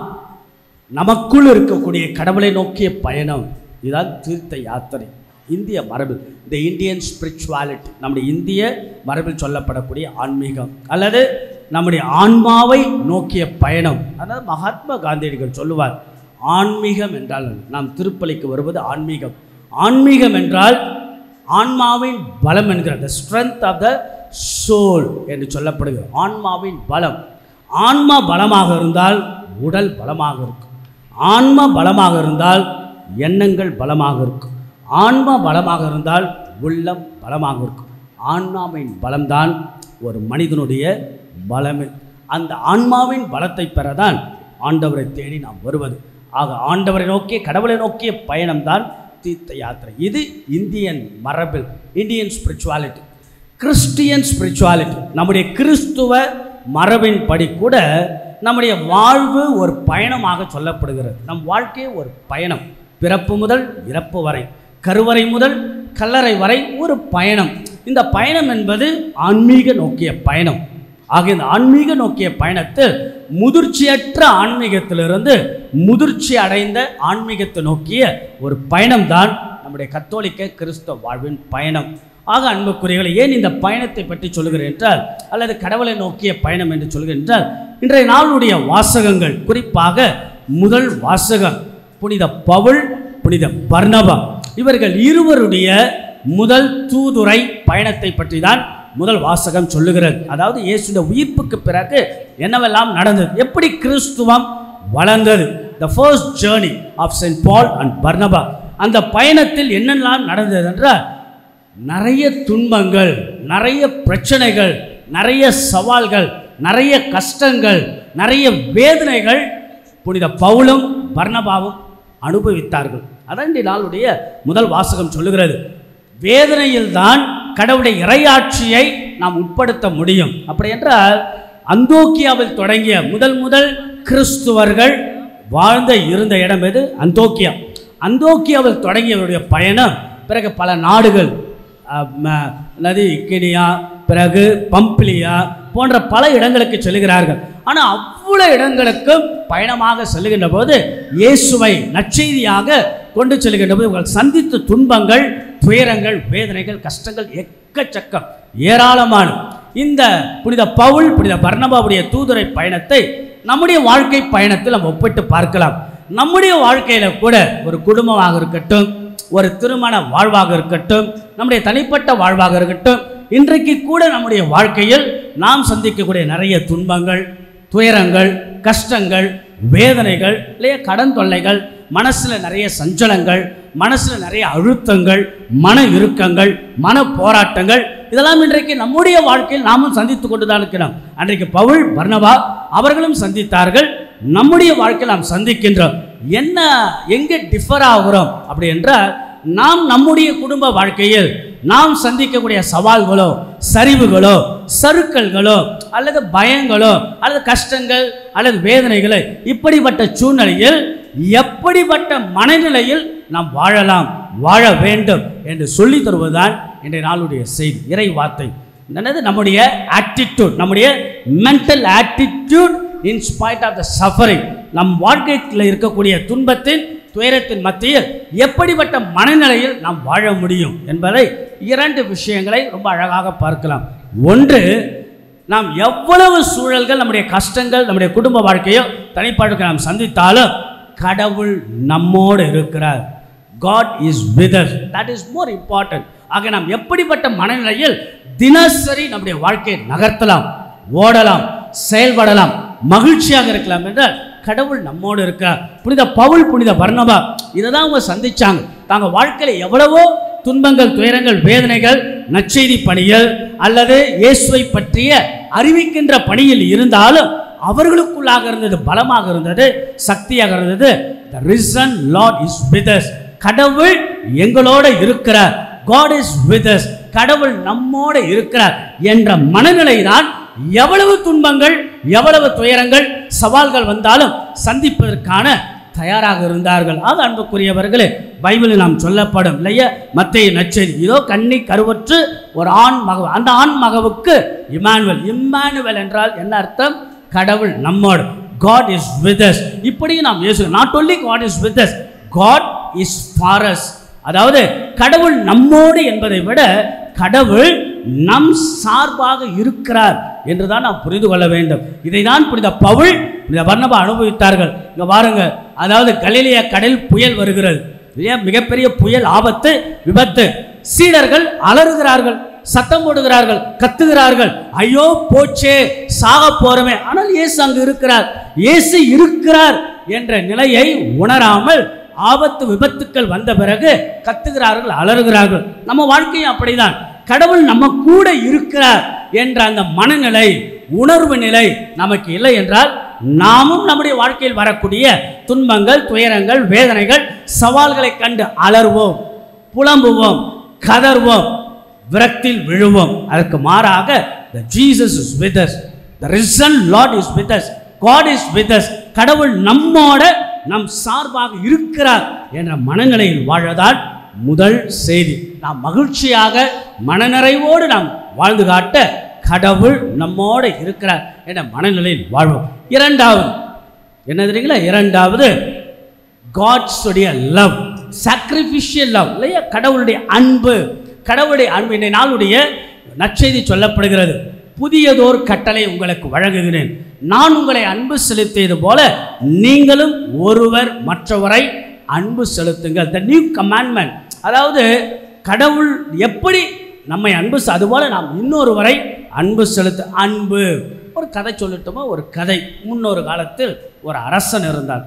நமக்குள் இருக்கக்கூடிய கடவுளை நோக்கிய பயணம், இதுதான் தீர்த்த யாத்திரை. இந்திய மரபில் இந்த இந்தியன் ஸ்பிரிச்சுவாலிட்டி, நம்முடைய இந்திய மரபில் சொல்லப்படக்கூடிய ஆன்மீகம் அல்லது நம்முடைய ஆன்மாவை நோக்கிய பயணம். அதாவது மகாத்மா காந்தியடிகள் சொல்லுவார், ஆன்மீகம் என்றால் நாம் திருப்பலிக்கு வருவது ஆன்மீகம். ஆன்மீகம் என்றால் ஆன்மாவின் பலம் என்கிற the strength of the soul என்று சொல்லப்படுகிறது. ஆன்மாவின் பலம். ஆன்மா பலமாக இருந்தால் உடல் பலமாக இருக்கும். ஆன்மா பலமாக இருந்தால் எண்ணங்கள் பலமாக இருக்கும். ஆன்மா பலமாக இருந்தால் உள்ளம் பலமாக இருக்கும். ஆன்மாவின் பலம்தான் ஒரு மனிதனுடைய பலமே. அந்த ஆன்மாவின் பலத்தை பெறதான் ஆண்டவரை தேடி நாம் வருவது. ஆக ஆண்டவரை நோக்கிய கடவுளை நோக்கிய பயணம்தான் தீர்த்த யாத்திரை. இது இந்தியன் மரபில், இந்தியன் ஸ்பிரிச்சுவாலிட்டி, கிறிஸ்டியன் ஸ்பிரிச்சுவாலிட்டி. நம்முடைய கிறிஸ்துவ மரபின் படி கூட நம்முடைய வாழ்வு ஒரு பயணமாக சொல்லப்படுகிறது. நம் வாழ்க்கை ஒரு பயணம். பிறப்பு முதல் இறப்பு வரை, கருவறை முதல் கல்லறை வரை ஒரு பயணம். இந்த பயணம் என்பது ஆன்மீக நோக்கிய பயணம். ஆக இந்த ஆன்மீக நோக்கிய பயணத்தில் முதிர்ச்சியற்ற ஆன்மீகத்திலிருந்து முதிர்ச்சி அடைந்த ஆன்மீகத்தை நோக்கிய ஒரு பயணம்தான் நம்முடைய கத்தோலிக்க கிறிஸ்தவ வாழ்வின் பயணம். ஆக அன்புக்குரியவர்களே, ஏன் இந்த பயணத்தை பற்றி சொல்கிறேன் என்றால், அல்லது கடவுளை நோக்கிய பயணம் என்று சொல்கிறேன் என்றால், இன்றைய நாளுடைய வாசகங்கள், குறிப்பாக முதல் வாசகம் புனித பவுல், புனித பர்னபா இவர்கள் இருவருடைய முதல் தூதுரை பயணத்தை பற்றி தான் முதல் வாசகம் சொல்லுகிறது. அதாவது இயேசுவின் உயிர்ப்புக்கு பிறகு என்னவெல்லாம் நடந்தது, எப்படி கிறிஸ்துவம் வளர்ந்தது, the first journey of St. Paul and Barnabas. அந்த பயணத்தில் என்னெல்லாம் நடந்தது என்றால், நிறைய துன்பங்கள், நிறைய பிரச்சனைகள், நிறைய சவால்கள், நிறைய கஷ்டங்கள், நிறைய வேதனைகள் புனித பவுலும் பர்னபாவும் அனுபவித்தார்கள். அதான் இந்த நாளுடைய முதல் வாசகம் சொல்லுகிறது. வேதனையில்தான் கடவுளுடைய இறையாட்சியை நாம் உட்படுத்த முடியும். அப்படி என்றால் அந்தோக்கியாவில் தொடங்கிய முதல் கிறிஸ்துவர்கள் வாழ்ந்த இருந்த இடம் எது? அந்தோக்கியா. அந்தோக்கியாவில் தொடங்கியவருடைய பயணம் பிறகு பல நாடுகள், நதி கினியா, பிறகு பம்பிலியா போன்ற பல இடங்களுக்கு செல்கிறார்கள். ஆனால் அவ்வளோ இடங்களுக்கும் பயணமாக செல்லுகின்ற போது இயேசுவை நற்செய்தியாக கொண்டு செல்கின்ற போது இவர்கள் சந்தித்த துன்பங்கள், துயரங்கள், வேதனைகள், கஷ்டங்கள் எக்கச்சக்கம், ஏராளமான. இந்த புனித பவுல், புனித பர்னபாவுடைய தூதுரை பயணத்தை நம்முடைய வாழ்க்கை பயணத்தில் நம்ம ஒப்பிட்டு பார்க்கலாம். நம்முடைய வாழ்க்கையில் கூட ஒரு குடும்பமாக இருக்கட்டும், ஒரு திருமண வாழ்வாக இருக்கட்டும், நம்முடைய தனிப்பட்ட வாழ்வாக இருக்கட்டும், இன்றைக்கு கூட நம்முடைய வாழ்க்கையில் நாம் சந்திக்கக்கூடிய நிறைய துன்பங்கள், துயரங்கள், கஷ்டங்கள், வேதனைகள், இல்லையா கடன் தொல்லைகள், மனசில் நிறைய சஞ்சலங்கள், மனசில் நிறைய அழுத்தங்கள், மன இறுக்கங்கள், மன போராட்டங்கள், இதெல்லாம் இன்றைக்கு நம்முடைய வாழ்க்கையில் நாமும் சந்தித்து கொண்டு தான் இருக்கிறோம். அன்றைக்கு பவுல், பர்னபா அவர்களும் சந்தித்தார்கள். நம்முடைய வாழ்க்கையில் நாம் சந்திக்கின்றோம். என்ன எங்கே டிஃபர் ஆகிறோம் அப்படி என்றால், நாம் நம்முடைய குடும்ப வாழ்க்கையில் நாம் சந்திக்கக்கூடிய சவால்களோ, சரிவுகளோ, சறுக்கல்களோ, அல்லது பயங்களோ, அல்லது கஷ்டங்கள், அல்லது வேதனைகளோ, இப்படிப்பட்ட சூழ்நிலையில் எப்படிப்பட்ட மனநிலையில் நாம் வாழலாம், வாழ வேண்டும் என்று சொல்லி தருவதுதான் இன்றைய நாளுடைய செய்தி, இறை வார்த்தை. நம்முடைய ஆட்டிடியூட், நம்முடைய mental attitude in spite of the suffering, நம் வாழ்க்கையில் இருக்கக்கூடிய துன்பத்தின், துயரத்தின் மத்தியில் எப்படிப்பட்ட மனநிலையில் நாம் வாழ முடியும் என்பதை இரண்டு விஷயங்களை ரொம்ப அழகாக பார்க்கலாம். ஒன்று, நாம் எவ்வளவு சூழல்கள், நம்முடைய கஷ்டங்கள், நம்முடைய குடும்ப வாழ்க்கையோ தனிப்பாடுகளை நாம் சந்தித்தாலும் கடவுள் நம்மோடு இருக்கிறார். God is with us. That is more important. ஆக நாம் எப்படிப்பட்ட மனநிலையில் தினசரி நம்முடைய வாழ்க்கையை நகர்த்தலாம், ஓடலாம், செயல்படலாம், மகிழ்ச்சியாக இருக்கலாம் என்றால் கடவுள் நம்மோடு இருக்கிறார். புனித பவுல், புனித பர்னபா இதை தான் அவங்க சந்திச்சாங்க. தாங்க வாழ்க்கையில் எவ்வளவோ துன்பங்கள், துயரங்கள், வேதனைகள், நற்செய்தி பணிகள் அல்லது இயேசுவை பற்றிய அறிவிக்கின்ற பணியில் இருந்தாலும் அவர்களுக்குள்ளாக இருந்தது, பலமாக இருந்தது, சக்தியாக இருந்தது. The risen Lord is with us. கடவுள் எங்களோட இருக்கிறார். God is with us. கடவுள் நம்மோடு இருக்கிறார் என்ற மனநிலை தான் எவ்வளவு துன்பங்கள், எவ்வளவு துயரங்கள், சவால்கள் வந்தாலும் சந்திப்பதற்கான தயாராக இருந்தார்கள். ஆக அன்புக்குரியவர்களே, பைபிளில் நாம் சொல்லப்படும் இல்லையா மத்தேயு நற்செய்தி, இதோ கன்னி கருவற்று ஒரு ஆண் மகவு, அந்த ஆண் மகவுக்கு இம்மானுவேல். இம்மானுவேல் என்றால் என்ன அர்த்தம்? கடவுள் நம்மோடு. God is with us. இப்படி நாம் இயேசு, not only God is with us, God is for us. அதாவது கடவுள் நம்மோடு என்பதை விட கடவுள் நம் சார்பாக இருக்கிறார் என்றுதான் நாம் புரிந்து கொள்ள வேண்டும். இதை தான் புனித பவுல், புனித பர்னபா அனுபவித்தார்கள். இங்க பாருங்க, அதாவது கலிலேயா கடல் புயல் வருகிறது, மிகப்பெரிய புயல், ஆபத்து, விபத்து. சீடர்கள் அலறுகிறார்கள், சத்தம் போடுகிறார்கள், கத்துகிறார்கள், ஐயோ போச்சே, சாக போறமே. ஆனால் இயேசு அங்கு இருக்கிறார். இயேசு இருக்கிறார் என்ற நிலையை உணராமல் ஆபத்து விபத்துக்கள் வந்த பிறகு கத்துகிறார்கள், அலறுகிறார்கள். நம்ம வாழ்க்கையும் அப்படிதான். கடவுள் நம்ம கூட இருக்கிறார் என்ற அந்த மனநிலை, உணர்வு நிலை நமக்கு இல்லை என்றால் நாமும் நம்முடைய வாழ்க்கையில் வரக்கூடிய துன்பங்கள், துயரங்கள், வேதனைகள், சவால்களை கண்டு அலறுவோம், புலம்புவோம், கதறுவோம், விரக்தியில் விழுவோம். அதற்கு மாறாக Jesus is with us, the risen Lord is with us, God is with us, கடவுள் நம்மோட நம் சார்பாக இருக்கிறார் என்ற மனநிலையில் வாழதான் முதல் செய்தி. நாம் மகிழ்ச்சியாக மனநிறைவோடு நாம் வாழ்ந்து காட்ட கடவுள் நம்மோடு இருக்கிறார் என்ற மனநிலையில் வாழ்வோம். இரண்டாவது என்ன தெரியுங்களா? இரண்டாவது காட்ஸுடைய லவ், சாக்ரிஃபிஷியல் லவ் இல்லையா? கடவுளுடைய அன்பு. கடவுளுடைய அன்பு. இந்த நாளுடைய நற்செய்தி சொல்லப்படுகிறது, புதியதோர் கட்டளை உங்களுக்கு வழங்குகிறேன், நான் உங்களை அன்பு செலுத்தியது போல நீங்களும் ஒருவர் மற்றவரை அன்பு செலுத்துங்கள். The new commandment. அதாவது கடவுள் எப்படி நம்மை அன்பு அதுபோல நாம் இன்னொருவரை அன்பு செலுத்த. அன்பு. ஒரு கதை சொல்லட்டுமா? ஒரு கதை. முன்னொரு காலத்தில் ஒரு அரசன் இருந்தான்.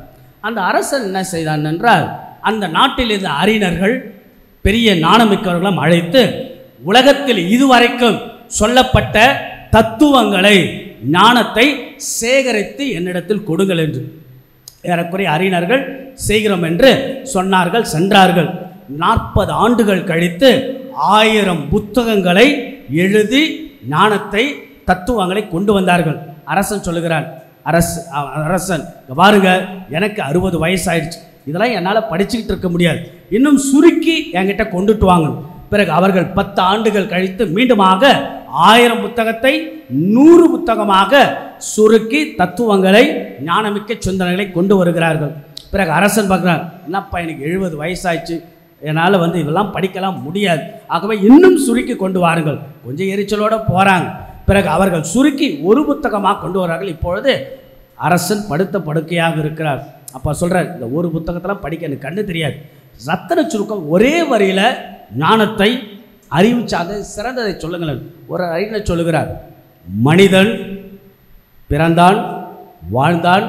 அந்த அரசன் என்ன செய்தான் என்றால், அந்த நாட்டில் இருந்த அறிஞர்கள், பெரிய ஞானமிக்கவர்களும் அழைத்து உலகத்தில் இதுவரைக்கும் சொல்லப்பட்ட தத்துவங்களை, ஞானத்தை சேகரித்து என்னிடத்தில் கொடுங்கள் என்று ஏறக்குறைய அறிஞர்கள் செய்கிறோம் என்று சொன்னார்கள். சென்றார்கள். 40 ஆண்டுகள் கழித்து 1000 புத்தகங்களை எழுதி ஞானத்தை, தத்துவங்களை கொண்டு வந்தார்கள். அரசன் சொல்லுகிறான், அரசன் பாருங்க, எனக்கு 60 வயசாயிடுச்சு, இதெல்லாம் என்னால் படிச்சுக்கிட்டு இருக்க முடியாது, இன்னும் சுருக்கி என்கிட்ட கொண்டுட்டு வாங்க. பிறகு அவர்கள் 10 ஆண்டுகள் கழித்து மீண்டுமாக 1000 புத்தகத்தை 100 புத்தகமாக சுருக்கி தத்துவங்களை, ஞானமிக்க சிந்தனைகளை கொண்டு வருகிறார்கள். பிறகு அரசன் பார்க்குறான், என்னப்பா எனக்கு 70 வயசாயிடுச்சு, என்னால் இதெல்லாம் படிக்கலாம் முடியாது, ஆகவே இன்னும் சுருக்கி கொண்டு வாருங்கள். கொஞ்சம் எரிச்சலோடு போகிறாங்க. பிறகு அவர்கள் சுருக்கி ஒரு புத்தகமாக கொண்டு வரார்கள். இப்பொழுது அரசன் படுத்த படுக்கையாக இருக்கிறார். அப்போ சொல்கிறார், இந்த ஒரு புத்தகத்தெல்லாம் படிக்க எனக்கு கண்ணு தெரியாது, ரத்தன சுருக்கம் ஒரே வரியில் ஞானத்தை, அறிவிச்சாக சிறந்ததை சொல்லுங்கள். ஒரு அறிஞர் சொல்லுகிறார், மனிதன் பிறந்தான், வாழ்ந்தான்,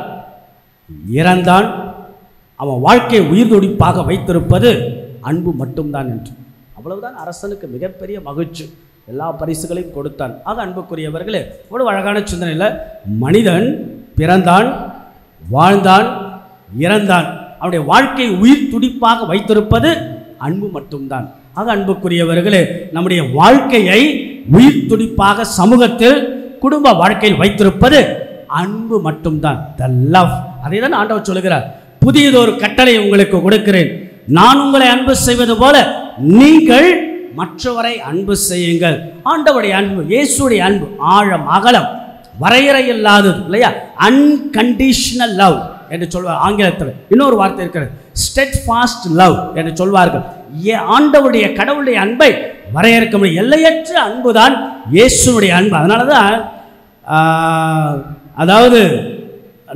இறந்தான், அவன் வாழ்க்கையை உயிர் துடிப்பாக வைத்திருப்பது அன்பு மட்டும்தான் என்று. அவ்வளவுதான். அரசனுக்கு மிகப்பெரிய மகிழ்ச்சி. எல்லா பரிசுகளையும் கொடுத்தான். ஆக அன்புக்குரியவர்களே, இவ்வளவு அழகான சிந்தனையில் மனிதன் பிறந்தான், வாழ்ந்தான், இறந்தான், அவனுடைய வாழ்க்கையை உயிர் துடிப்பாக வைத்திருப்பது அன்பு மட்டும்தான். ஆக அன்புக்குரியவர்களே, நம்முடைய வாழ்க்கையை உயிர் துடிப்பாக சமூகத்தில், குடும்ப வாழ்க்கையில் வைத்திருப்பது அன்பு மட்டும்தான். The love. அதை தான் ஆண்டவர் சொல்லுகிறார், புதியதொரு கட்டளை உங்களுக்கு கொடுக்கிறேன், நான் உங்களை அன்பு செய்வது போல நீங்கள் மற்றவரை அன்பு செய்யுங்கள். ஆண்டவருடைய அன்பு, இயேசுடைய அன்பு ஆழம், அகலம், வரையறை இல்லாதது இல்லையா? அன்கண்டிஷனல் லவ் என்று சொல்வார். ஆங்கிலத்தில் இன்னொரு வார்த்தை இருக்கிறது, ஸ்டெட்ஃபாஸ்ட் லவ் என்று சொல்வார்கள். ஆண்டவருடைய, கடவுளுடைய அன்பை வரையறுக்க முடியும். எல்லையற்ற அன்பு தான் இயேசுடைய அன்பு. அதனால தான் அதாவது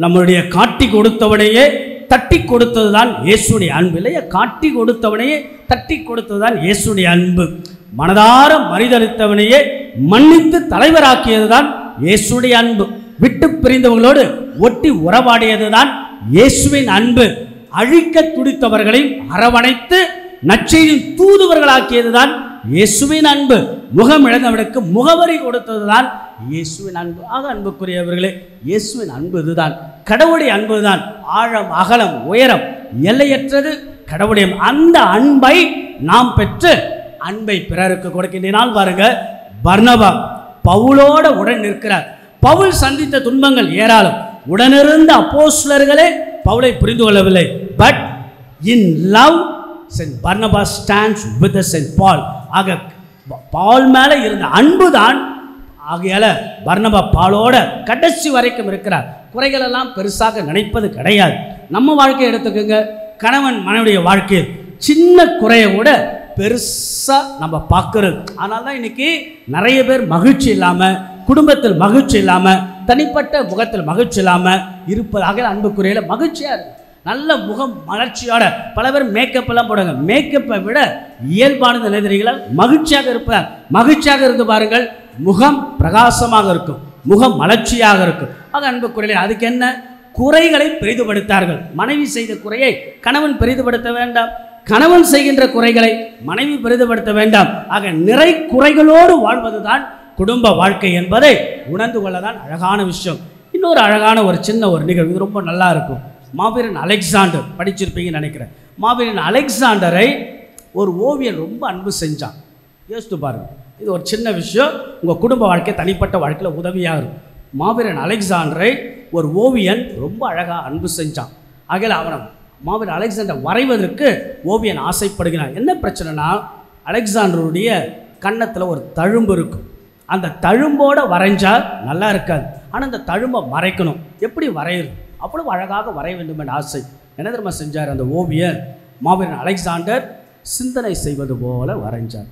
நம்முடைய காட்டி கொடுத்தவனையே தட்டி கொடுத்தது தான் இயேசுடைய அன்பு இல்லையா? காட்டி கொடுத்தவனையே தட்டி கொடுத்தது தான் இயேசுடைய அன்பு. மனதார மரிதளித்தவனையே மன்னித்து தலைவராக்கியது தான் இயேசுடைய அன்பு. விட்டு பிரிந்தவர்களோடு ஒட்டி உறவாடியது தான் இயேசுவின் அன்பு. அழிக்க துடித்தவர்களையும் அரவணைத்து நற்செய்தியின் தூதுவர்களாக்கியது தான் இயேசுவின் அன்பு. முகம் இழந்தவனுக்கு முகவரி கொடுத்தது தான் இயேசுவின் அன்பு. ஆக அன்புக்குரியவர்களே, இயேசுவின் அன்பு இதுதான். கடவுளுடைய அன்பு தான் ஆழம், அகலம், உயரம், எல்லையற்றது. கடவுளுடைய அந்த அன்பை நாம் பெற்று அன்பை பிறருக்கு கொடுக்கின்றால் பாருங்க, பர்னபா பவுலோட உடன் நிற்கிறார். பவுல் சந்தித்த துன்பங்கள் ஏராளம். உடனிருந்த அப்போஸ்தலர்களே பவுலை புரிந்து கொள்ளவில்லை. But in love Saint Barnabas stands with us Saint Paul. ஆக பால் மேலே இருந்த அன்பு தான். ஆகையால பர்னபா பாலோட கடைசி வரைக்கும் இருக்கிறார். குறைகள் எல்லாம் பெருசாக நினைப்பது கிடையாது. நம்ம வாழ்க்கையை எடுத்துக்கோங்க, கணவன் மனைவியுடைய வாழ்க்கையில் சின்ன குறையை கூட பெருசாக நம்ம பார்க்கறது. அதனால தான் இன்னைக்கு நிறைய பேர் மகிழ்ச்சி இல்லாமல், குடும்பத்தில் மகிழ்ச்சி இல்லாமல், தனிப்பட்ட முகத்தில் மகிழ்ச்சி இல்லாமல் இருப்பதாக. அன்புக்குறையில் மகிழ்ச்சியாக இருக்கு. நல்ல முகம் மலர்ச்சியோட. பல பேர் மேக்கப் எல்லாம் போடுங்க. மேக்கப்பை விட இயல்பானது என்ன தெரியுங்களா? மகிழ்ச்சியாக இருப்பார். மகிழ்ச்சியாக இருந்து பாருங்கள், முகம் பிரகாசமாக இருக்கும், முகம் மலர்ச்சியாக இருக்கும். அது அன்புக்குரியவர்களே, அதுக்கு என்ன? குறைகளை பெரிதுபடுத்தார்கள். மனைவி செய்த குறையை கணவன் பெரிதுபடுத்த வேண்டாம், கணவன் செய்கின்ற குறைகளை மனைவி பெரிதுபடுத்த வேண்டாம். ஆக நிறை குறைகளோடு வாழ்வதுதான் குடும்ப வாழ்க்கை என்பதை உணர்ந்து கொள்ளதான் அழகான விஷயம். இன்னொரு அழகான ஒரு சின்ன ஒரு நிகழ்வு, இது ரொம்ப நல்லா இருக்கும். மாவீரன் அலெக்சாண்டர் படிச்சிருப்பீங்கன்னு நினைக்கிறேன். மாவீரன் அலெக்சாண்டரை ஒரு ஓவியன் ரொம்ப அன்பு செஞ்சான். யோசித்து பாருங்கள், இது ஒரு சின்ன விஷயம், உங்கள் குடும்ப வாழ்க்கை தனிப்பட்ட வாழ்க்கையில் உதவியாக இருக்கும். மாவீரன் அலெக்சாண்டரை ஒரு ஓவியன் ரொம்ப அழகாக அன்பு செஞ்சான். ஆகையில் அவனை மாவீரன் அலெக்சாண்டர் வரைவதற்கு ஓவியன் ஆசைப்படுகிறான். என்ன பிரச்சனைனா, அலெக்சாண்டருடைய கன்னத்தில் ஒரு தழும்பு இருக்கும். அந்த தழும்போடு வரைஞ்சால் நல்லா இருக்காது. ஆனால் அந்த தழும்பை மறைக்கணும். எப்படி வரையணும்? அவ்வளவு அழகாக வரைய வேண்டும் என்ற ஆசை. என்ன தெரியுமா செஞ்சார் அந்த ஓவியர்? மாவீரன் அலெக்சாண்டர் சிந்தனை செய்வது போல வரைஞ்சார்.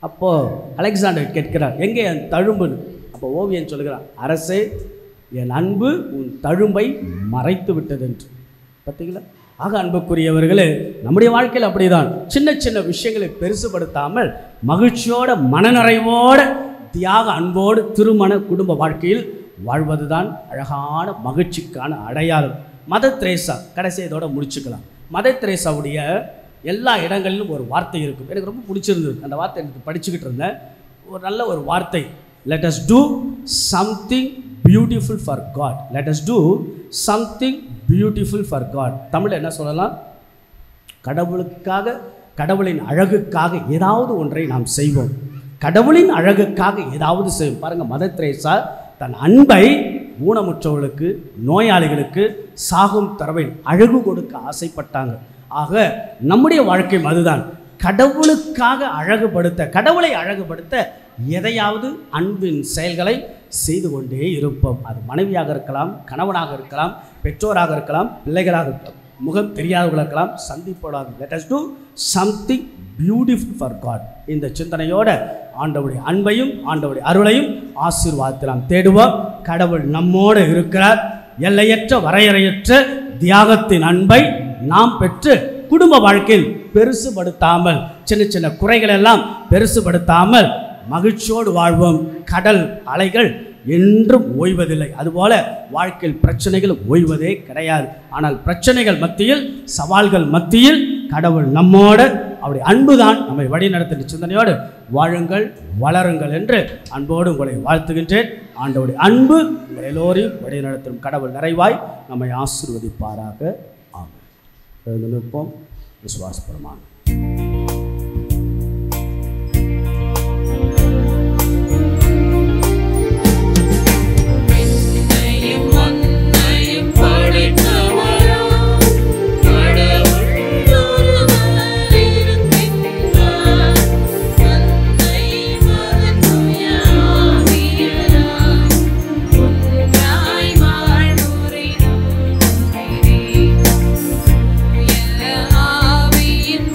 அப்போது அலெக்சாண்டர் கேட்கிறார், எங்கே என் தழும்புன்னு? அப்போ ஓவியன் சொல்கிறார், அரசே, என் அன்பு உன் தழும்பை மறைத்து விட்டது என்று. பார்த்தீங்களா? ஆக அன்புக்குரியவர்களே, நம்முடைய வாழ்க்கையில் அப்படிதான். சின்ன சின்ன விஷயங்களை பெருசுபடுத்தாமல் மகிழ்ச்சியோட மனநிறைவோட தியாக அன்போடு திருமண குடும்ப வாழ்க்கையில் வாழ்வதுதான் அழகான மகிழ்ச்சிக்கான அடையாளம். மதர் தெரேசா, கடைசி இதோட முடிச்சுக்கலாம். மதர் தெரேசாவுடைய எல்லா இடங்களிலும் ஒரு வார்த்தை இருக்கும். எனக்கு ரொம்ப பிடிச்சிருந்தது அந்த வார்த்தை. எனக்கு படிச்சுக்கிட்டு இருந்தேன். ஒரு நல்ல ஒரு வார்த்தை, let us do something beautiful for God. let us do something beautiful for God. Tamil என்ன சொல்லலாம்? கடவுளுக்காக, கடவுளின் அழகுக்காக ஏதாவது ஒன்றை நாம் செய்வோம். கடவுளின் அழகுக்காக ஏதாவது செய்வோம். பாருங்கள், மதர் தெரேசா தன் அன்பை ஊனமுற்றவர்களுக்கு, நோயாளிகளுக்கு, சாகும் தரவில் அழகு கொடுக்க ஆசைப்பட்டாங்க. ஆக நம்முடைய வாழ்க்கையும் அதுதான். கடவுளுக்காக அழகுபடுத்த, கடவுளை அழகுபடுத்த எதையாவது அன்பின் செயல்களை செய்து கொண்டே இருப்போம். அது மனைவியாக இருக்கலாம், கணவனாக இருக்கலாம், பெற்றோராக இருக்கலாம், பிள்ளைகளாக இருக்கலாம், முகம் தெரியாதவர்களாக இருக்கலாம், சந்திப்போடாக. let us do something beautiful for God. இந்த சிந்தனையோட ஆண்டவருடைய அன்பையும் ஆண்டவருடைய அருளையும் ஆசீர்வாதத்தை நாம் தேடுவோம். கடவுள் நம்மோடு இருக்கிறார். எல்லையற்ற வரையறையற்ற தியாகத்தின் அன்பை நாம் பெற்று குடும்ப வாழ்க்கையில் பெருசுபடுத்தாமல், சின்ன சின்ன குறைகள் எல்லாம் பெருசுபடுத்தாமல் மகிழ்ச்சியோடு வாழ்வோம். கடல் அலைகள் என்றும் ஓய்வதில்லை. அதுபோல வாழ்க்கையில் பிரச்சனைகள் ஓய்வதே கிடையாது. ஆனால் பிரச்சனைகள் மத்தியில், சவால்கள் மத்தியில் கடவுள் நம்மோடு, அவருடைய அன்புதான் நம்மை வழிநடத்துகிற சிந்தனையோடு வாழுங்கள், வளருங்கள் என்று அன்போடு உங்களை வாழ்த்துகின்றேன். ஆண்டவருடைய அன்பு உங்கள் எல்லோரையும் வழிநடத்தும். கடவுள் நிறைவாய் நம்மை ஆசீர்வதிப்பாராக. ஆமென். நிற்போம். விசுவாச பிரமாணம். ஆவியின்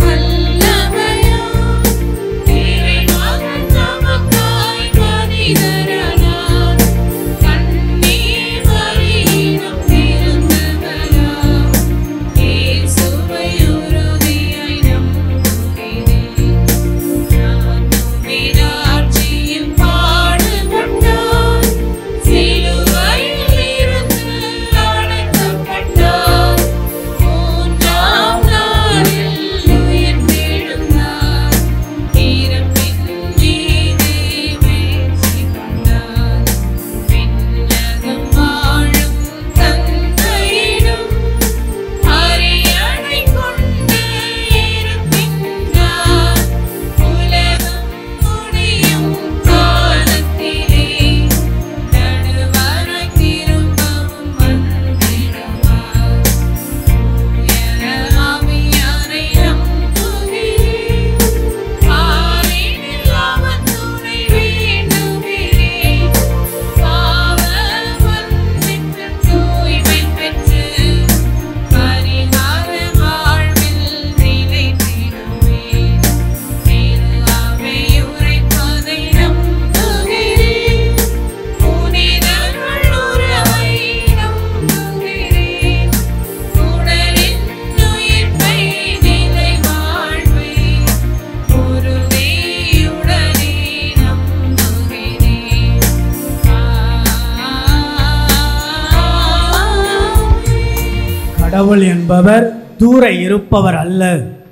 கடவுள் என்பவர் தூர இருப்பவர் அல்ல,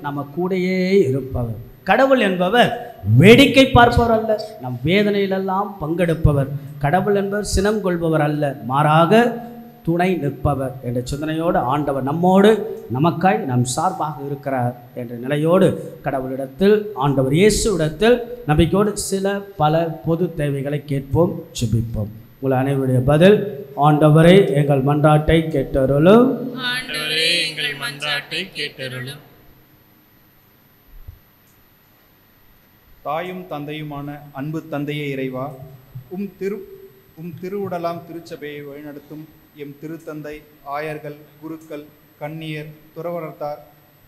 நம்ம கூடயே இருப்பவர். கடவுள் என்பவர் வேடிக்கை பார்ப்பவர் அல்ல, நம் வேதனையிலெல்லாம் பங்கெடுப்பவர். கடவுள் என்பவர் சினம் கொள்பவர் அல்ல, மாறாக துணை நிற்பவர் என்ற சிந்தனையோடு ஆண்டவர் நம்மோடு நமக்காய் நம் சார்பாக இருக்கிறார் என்ற நிலையோடு கடவுளிடத்தில், ஆண்டவர் இயேசுவிடத்தில் நம்பிக்கையோடு சில பல பொது தேவைகளை கேட்போம், ஜெபிப்போம். உங்கள் அனைவருடைய பதில், ஆண்டவரே எங்கள் மன்றாட்டை கேட்டருளும். ஆண்டவரே எங்கள் மன்றாட்டை கேட்டருளும். தாயும் தந்தையுமான அன்பு தந்தையே இறைவா, உம் திருவுடலாம் திருச்சபையை வழிநடத்தும் எம் திருத்தந்தை, ஆயர்கள், குருக்கள், கன்னியர், துறவரத்தார்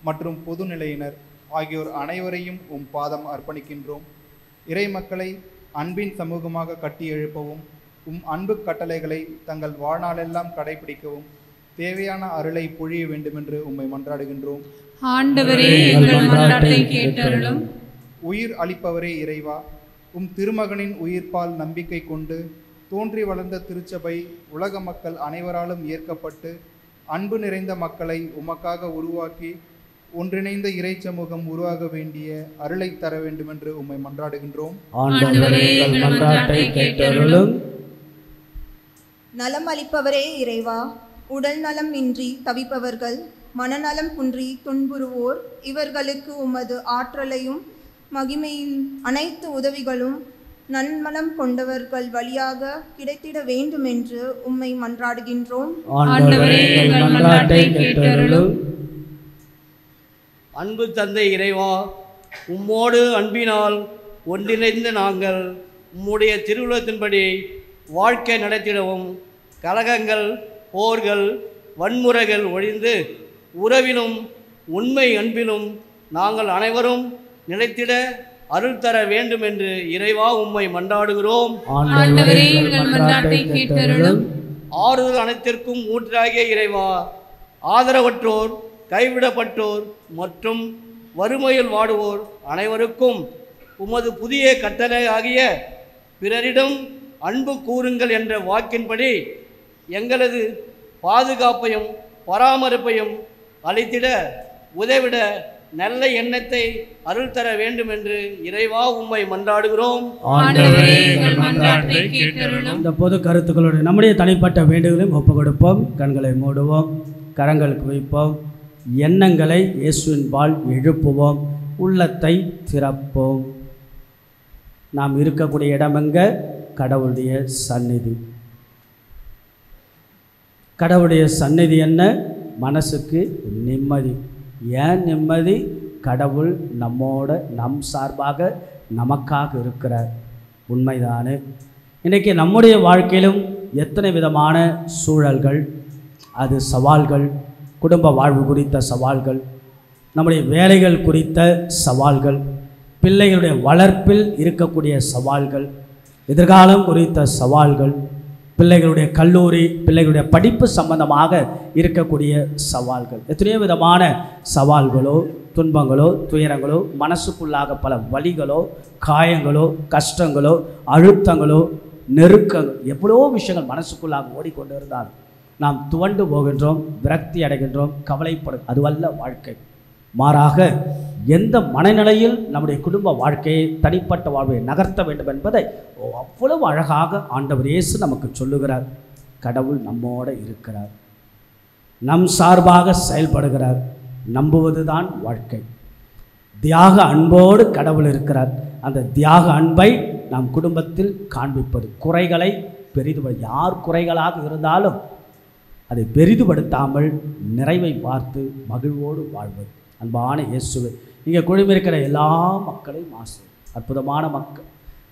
மற்றும் பொதுநிலையினர் ஆகியோர் அனைவரையும் உம் பாதம் அர்ப்பணிக்கின்றோம். இறை மக்களை அன்பின் சமூகமாக கட்டி எழுப்பவும், உம் அன்பு கட்டளைகளை தங்கள் வாழ்நாளெல்லாம் கடைபிடிக்கவும் தேவையான அருளை பொழிய வேண்டுமென்று உம்மை மன்றாடுகின்றோம். ஆண்டவரே எங்கள் மன்றாட்டை கேட்டருளும். உயிர் அளிப்பவரே இறைவா, உம் திருமகனின் உயிர்ப்பால் நம்பிக்கை கொண்டு தோன்றி வளர்ந்த திருச்சபை உலக மக்கள் அனைவராலும் ஏற்கப்பட்டு அன்பு நிறைந்த மக்களை உமக்காக உருவாக்கி ஒன்றிணைந்த இறை சமூகம் உருவாக வேண்டிய அருளை தர வேண்டுமென்று உம்மை மன்றாடுகின்றோம். நலம் அளிப்பவரே இறைவா, உடல் நலம் இன்றி தவிப்பவர்கள், மனநலம் குன்றி துன்புறுவோர், இவர்களுக்கு உமது ஆற்றலையும் மகிமையில் அனைத்து உதவிகளும் நன்மனம் கொண்டவர்கள் வழியாக கிடைத்திட வேண்டும் என்று உம்மை மன்றாடுகின்றோம். அன்பு தந்தை இறைவா, உம்மோடு அன்பினால் ஒன்றிணைந்து நாங்கள் உம்முடைய திருவுளத்தின்படி வாழ்க்கை நடத்திடவும், கலகங்கள், போர்கள், வன்முறைகள் ஒழிந்து உறவிலும் உண்மை அன்பிலும் நாங்கள் அனைவரும் நிலைத்திட அருள் தர வேண்டும் என்று இறைவா உம்மை மன்றாடுகிறோம். ஆறுதல் அனைத்திற்கும் ஊற்றாகிய இறைவா, ஆதரவற்றோர், கைவிடப்பட்டோர் மற்றும் வறுமையில் வாடுவோர் அனைவருக்கும் உமது புதிய கட்டளை ஆகிய பிறரிடம் அன்பு கூறுங்கள் என்ற வாக்கின்படி எங்களது பாதுகாப்பையும் பராமரிப்பையும் அளித்திட உதவிட நல்ல எண்ணத்தை அருள் தர வேண்டும் என்று இறைவா உம்மை மன்றாடுகிறோம். இந்த பொது கருத்துக்களோடு நம்முடைய தனிப்பட்ட வேண்டுதலையும் ஒப்பு கொடுப்போம். கண்களை மூடுவோம், கரங்களுக்கு வைப்போம், எண்ணங்களை இயேசுவின் பால் எழுப்புவோம், உள்ளத்தை திறப்போம். நாம் இருக்கக்கூடிய இடமெங்க கடவுளுடைய சந்நிதி. கடவுளுடைய சந்நிதி என்ன? மனசுக்கு நிம்மதி. ஏன் நிம்மதி? கடவுள் நம்மோட நம் சார்பாக நமக்காக இருக்கிறார். உண்மைதானே? இன்றைக்கி நம்முடைய வாழ்க்கையிலும் எத்தனை விதமான சூழல்கள், அது சவால்கள், குடும்ப வாழ்வு குறித்த சவால்கள், நம்முடைய வேலைகள் குறித்த சவால்கள், பிள்ளைகளுடைய வளர்ப்பில் இருக்கக்கூடிய சவால்கள், எதிர்காலம் குறித்த சவால்கள், பிள்ளைகளுடைய கல்லூரி, பிள்ளைகளுடைய படிப்பு சம்பந்தமாக இருக்கக்கூடிய சவால்கள், எத்தனையோ விதமான சவால்களோ, துன்பங்களோ, துயரங்களோ, மனசுக்குள்ளாக பல வலிகளோ, காயங்களோ, கஷ்டங்களோ, அழுத்தங்களோ, நெருக்கங்கள், எவ்வளோ விஷயங்கள் மனசுக்குள்ளாக ஓடிக்கொண்டு இருந்தால் நாம் துவண்டு போகின்றோம், விரக்தி அடைகின்றோம், கவலைப்படும். அதுவல்ல வாழ்க்கை. மாறாக எந்த மனநிலையில் நம்முடைய குடும்ப வாழ்க்கையை, தனிப்பட்ட வாழ்வை நகர்த்த வேண்டும் என்பதை அவ்வளவு அழகாக ஆண்டவர் இயேசு நமக்கு சொல்லுகிறார். கடவுள் நம்மோடு இருக்கிறார், நம் சார்பாக செயல்படுகிறார். நம்புவது தான் வாழ்க்கை. தியாக அன்போடு கடவுள் இருக்கிறார். அந்த தியாக அன்பை நம் குடும்பத்தில் காண்பிப்பது, குறைகளை பெரிதுபடு, யார் குறைகளாக இருந்தாலும் அதை பெரிதுபடுத்தாமல் நிறைவை பார்த்து மகிழ்வோடு வாழ்வது. அன்பான இயேசுவே, இங்கே குழுமிருக்கிற எல்லா மக்களையும் அற்புதமான மக்கள்,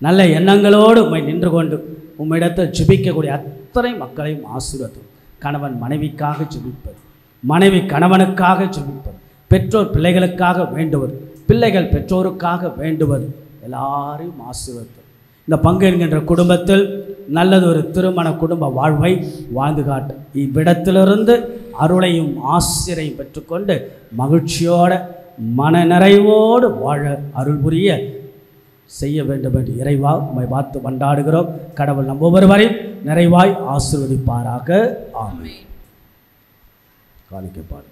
நல்ல எண்ணங்களோடு உம்மை நின்று கொண்டு உம்மிடத்தை ஜெபிக்கக்கூடிய அத்தனை மக்களையும் ஆசீர்வதியும். கணவன் மனைவிக்காக ஜெபிப்பது, மனைவி கணவனுக்காக ஜெபிப்பது, பெற்றோர் பிள்ளைகளுக்காக வேண்டுவது, பிள்ளைகள் பெற்றோருக்காக வேண்டுவது, எல்லாரையும் ஆசீர்வதியும். இந்த பங்கு என்கின்ற குடும்பத்தில் நல்லது ஒரு திருமண குடும்ப வாழ்வை வாழ்ந்து காட்ட இவ்விடத்திலிருந்து அருளையும் ஆசிரியையும் பெற்றுக்கொண்டு மகிழ்ச்சியோட மன நிறைவோடு வாழ அருள் புரிய செய்ய வேண்டும் என்று இறைவா உம்மை பார்த்து கொண்டாடுகிறோம். கடவுள் நம் ஒவ்வொருவரையும் நிறைவாய் ஆசீர்வதிப்பாராக. ஆமென். காணிக்கப்பாடு.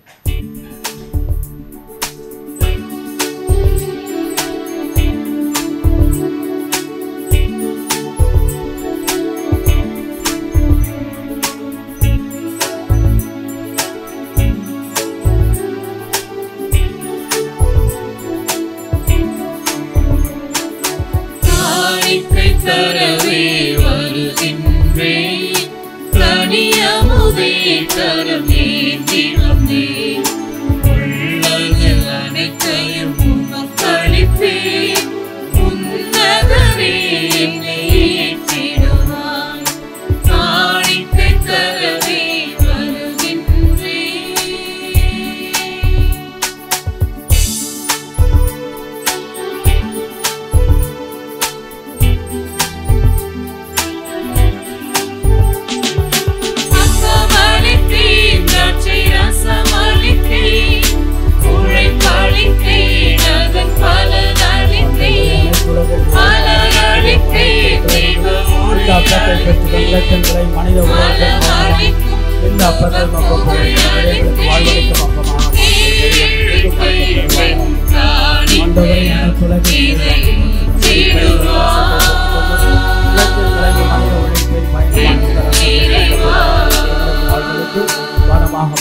தரவே வருகின்றேன் தனியமுதே தரமேந்தி வந்தேன் உள்ளது அனைத்தையும் உமக்களிப்பேன் உன்னதரே என்னை ஏற்றிடுவான் காணிக்கை தரவே வருகின்றேன். மனித இந்த அப்பத்தை வாழ்வழிக்கும் வனமாக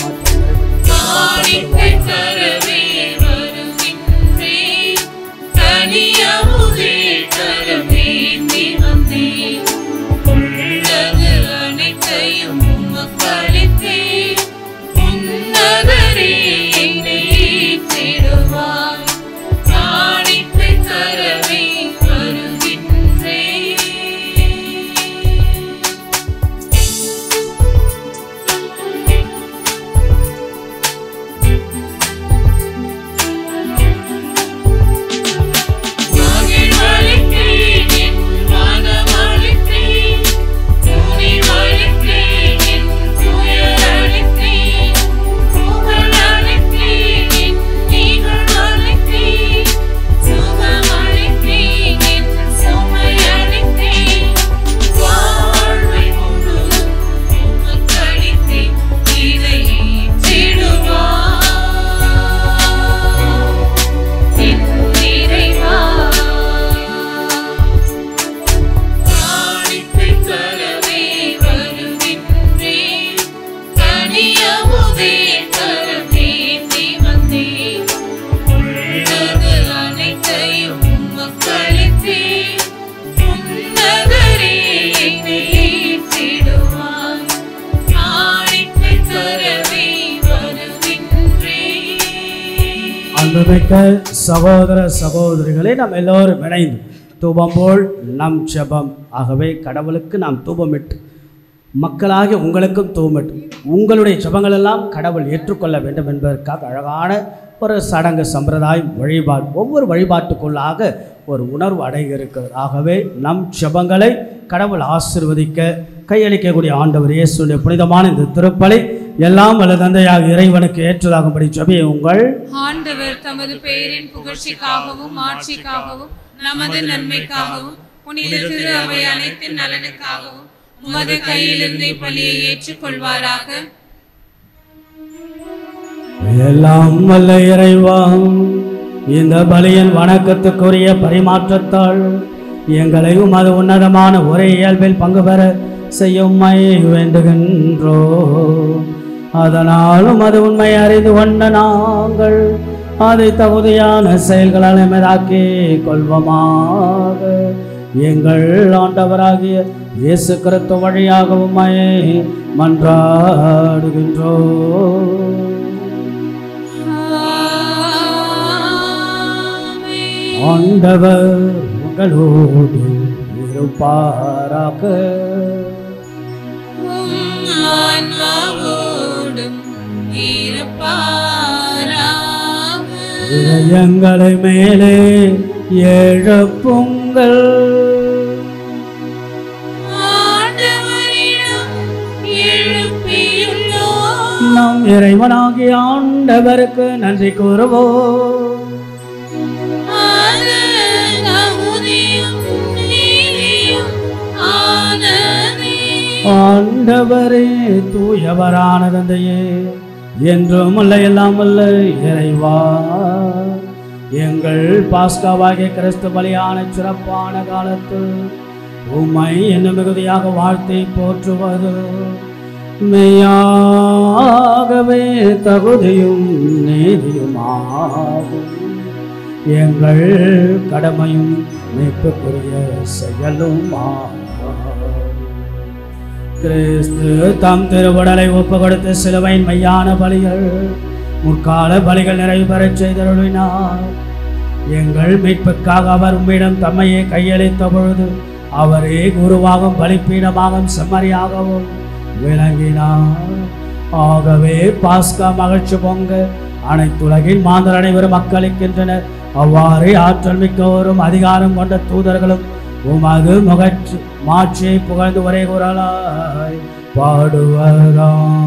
அன்புமிக்க சகோதர சகோதரிகளே, நாம் எல்லோரும் இணைந்து தூபம் போல் நம் ஜெபம். ஆகவே கடவுளுக்கு நாம் தூபமிட்டு மக்களாகிய உங்களுக்கும் தூபமிட்டு உங்களுடைய ஜெபங்கள் எல்லாம் கடவுள் ஏற்றுக்கொள்ள வேண்டும் என்பதற்காக அழகான ஒரு சடங்கு சம்பிரதாயம் வழிபாடு. ஒவ்வொரு வழிபாட்டுக்குள்ளாக ஒரு உணர்வு அடங்கி இருக்கிறது. ஆகவே நம் ஜெபங்களை கடவுள் ஆசீர்வதிக்க கையளிக்கக்கூடிய ஆண்டவர் இயேசுவின் புனிதமான இந்த திருப்பலி எல்லாம் வல்ல தந்தையாக இறைவனுக்கு ஏற்றதாகும்படி ஜெபியுங்கள். ஆண்டவர் தமது பெயரின் புகழ்ச்சிக்காகவும் ஆட்சிக்காகவும் நமது நன்மைக்காகவும் புனித திரு அவை அனைத்தின் நலனுக்காகவும் உமது கையிலிருந்து பலியை ஏற்றுக்கொள்வாராக. எல்லாம் வல்ல இறைவா, இந்த பலியின் வணக்கத்துக்குரிய பரிமாற்றத்தால் எங்களையும் அது உன்னதமான ஒரே இயல்பில் பங்கு பெற செய்யும்மை வேண்டுகின்றோ. அதனாலும் அது உண்மை அறிந்து கொண்ட நாங்கள் அதை தகுதியான செயல்களால் எமதாக்கி கொள்வோமாக. எங்கள் ஆண்டவராகிய இயேசு கிறிஸ்து வழியாக உம்மை மன்றாடுகின்றோ. ஆண்டவர் உங்களோடு இருப்பாராக. இதயங்களை மேலே எழுப்புங்கள். நம் இறைவனாகிய ஆண்டவருக்கு நன்றி கூறுவோம். ஆண்டவரே, தூயவரான தந்தையே, என்றும் அல்ல எல்லாம் அல்ல இறைவா, எங்கள் பாஸ்காவாகிய கிறிஸ்து பலியான சிறப்பான காலத்தில் உம்மை என்ன மிகுதியாக வாழ்த்தி போற்றுவது மெய்யாகவே தகுதியும் நீதியுமாகும். எங்கள் கடமையும் மீட்புக்குரிய செயலுமாகும். கிறிஸ்து தம் திருவுடலை ஒப்பு கொடுத்து சிலுவையின் மையான பலிகள் முற்கால பலிகள் நிறைவு பெறச் செய்தருளினார். எங்கள் மீட்புக்காக அவர் உம்மிடம் தம்மையே கையளித்த பொழுது அவரே குருவாகவும் பலிப்பீடமாகவும் செம்மறியாகவும் விளங்கினார். ஆகவே பாஸ்கா மகிழ்ச்சி பொங்க அனைத்துலகின் மாந்தர் அனைவரும் மக்களிக்கின்றனர். அவ்வாறே ஆற்றல் மிக்கவரும் அதிகாரம் கொண்ட தூதர்களும் உமது மாட்சியை புகழ்ந்து ஒரே குரலாய் பாடுவதாவது.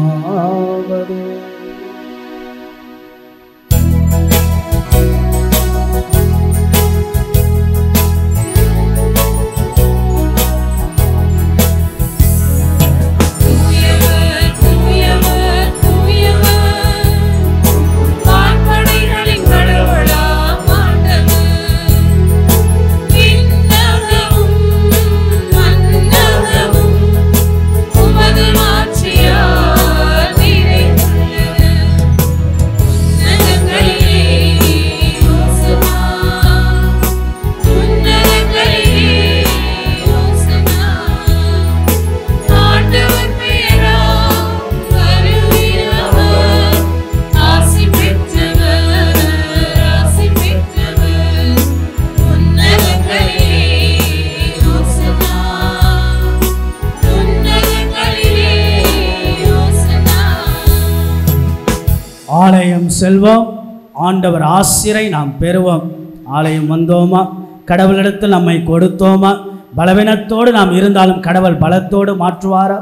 ஆலயம் செல்வோம், ஆண்டவர் ஆசிரை நாம் பெறுவோம். ஆலயம் வந்தோமா, கடவுளிடத்தில் நம்மை கொடுத்தோமா, பலவீனத்தோடு நாம் இருந்தாலும் கடவுள் பலத்தோடு மாற்றுவாரா,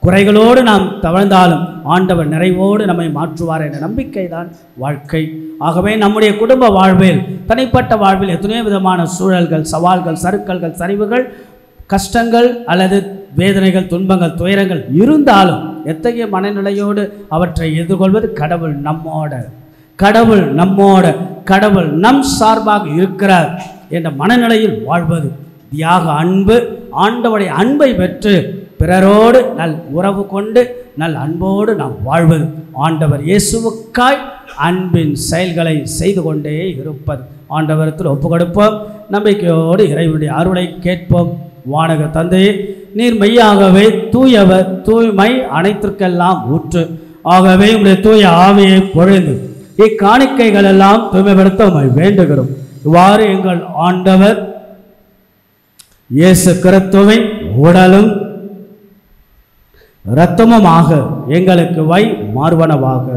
குறைகளோடு நாம் தவழ்ந்தாலும் ஆண்டவர் நிறைவோடு நம்மை மாற்றுவார் என்ற நம்பிக்கை தான் வாழ்க்கை. ஆகவே நம்முடைய குடும்ப வாழ்வில், தனிப்பட்ட வாழ்வில் எத்தனையோ விதமான சூழல்கள், சவால்கள், சறுக்கல்கள், சரிவுகள், கஷ்டங்கள் அல்லது வேதனைகள், துன்பங்கள், துயரங்கள் இருந்தாலும் எத்தகைய மனநிலையோடு அவற்றை எதிர்கொள்வது? கடவுள் நம்மோட, கடவுள் நம்மோட, கடவுள் நம் சார்பாக இருக்கிறார் என்ற மனநிலையில் வாழ்வது. தியாக அன்பு, ஆண்டவருடைய அன்பை பெற்று பிறரோடு நல் உறவு கொண்டு நல் அன்போடு நாம் வாழ்வது. ஆண்டவர் இயேசுவுக்காய் அன்பின் செயல்களை செய்து கொண்டே இருப்பது. ஆண்டவரத்தில் ஒப்பு கொடுப்போம். நம்பிக்கையோடு இறைவனுடைய அருளை கேட்போம். வானக தந்தையே, நீர் மெய்யாகவே தூயவர், தூய்மை அனைத்திற்கெல்லாம் ஊற்று. ஆகவே உடைய தூய ஆவியை பொழிந்து இக்காணிக்கைகள் எல்லாம் தூய்மைப்படுத்த உம்மை வேண்டுகிறோம். இவ்வாறு எங்கள் ஆண்டவர் இயேசு கிறிஸ்துவின் உடலும் இரத்தமுமாக எங்களுக்கு வை மார்பனவாக.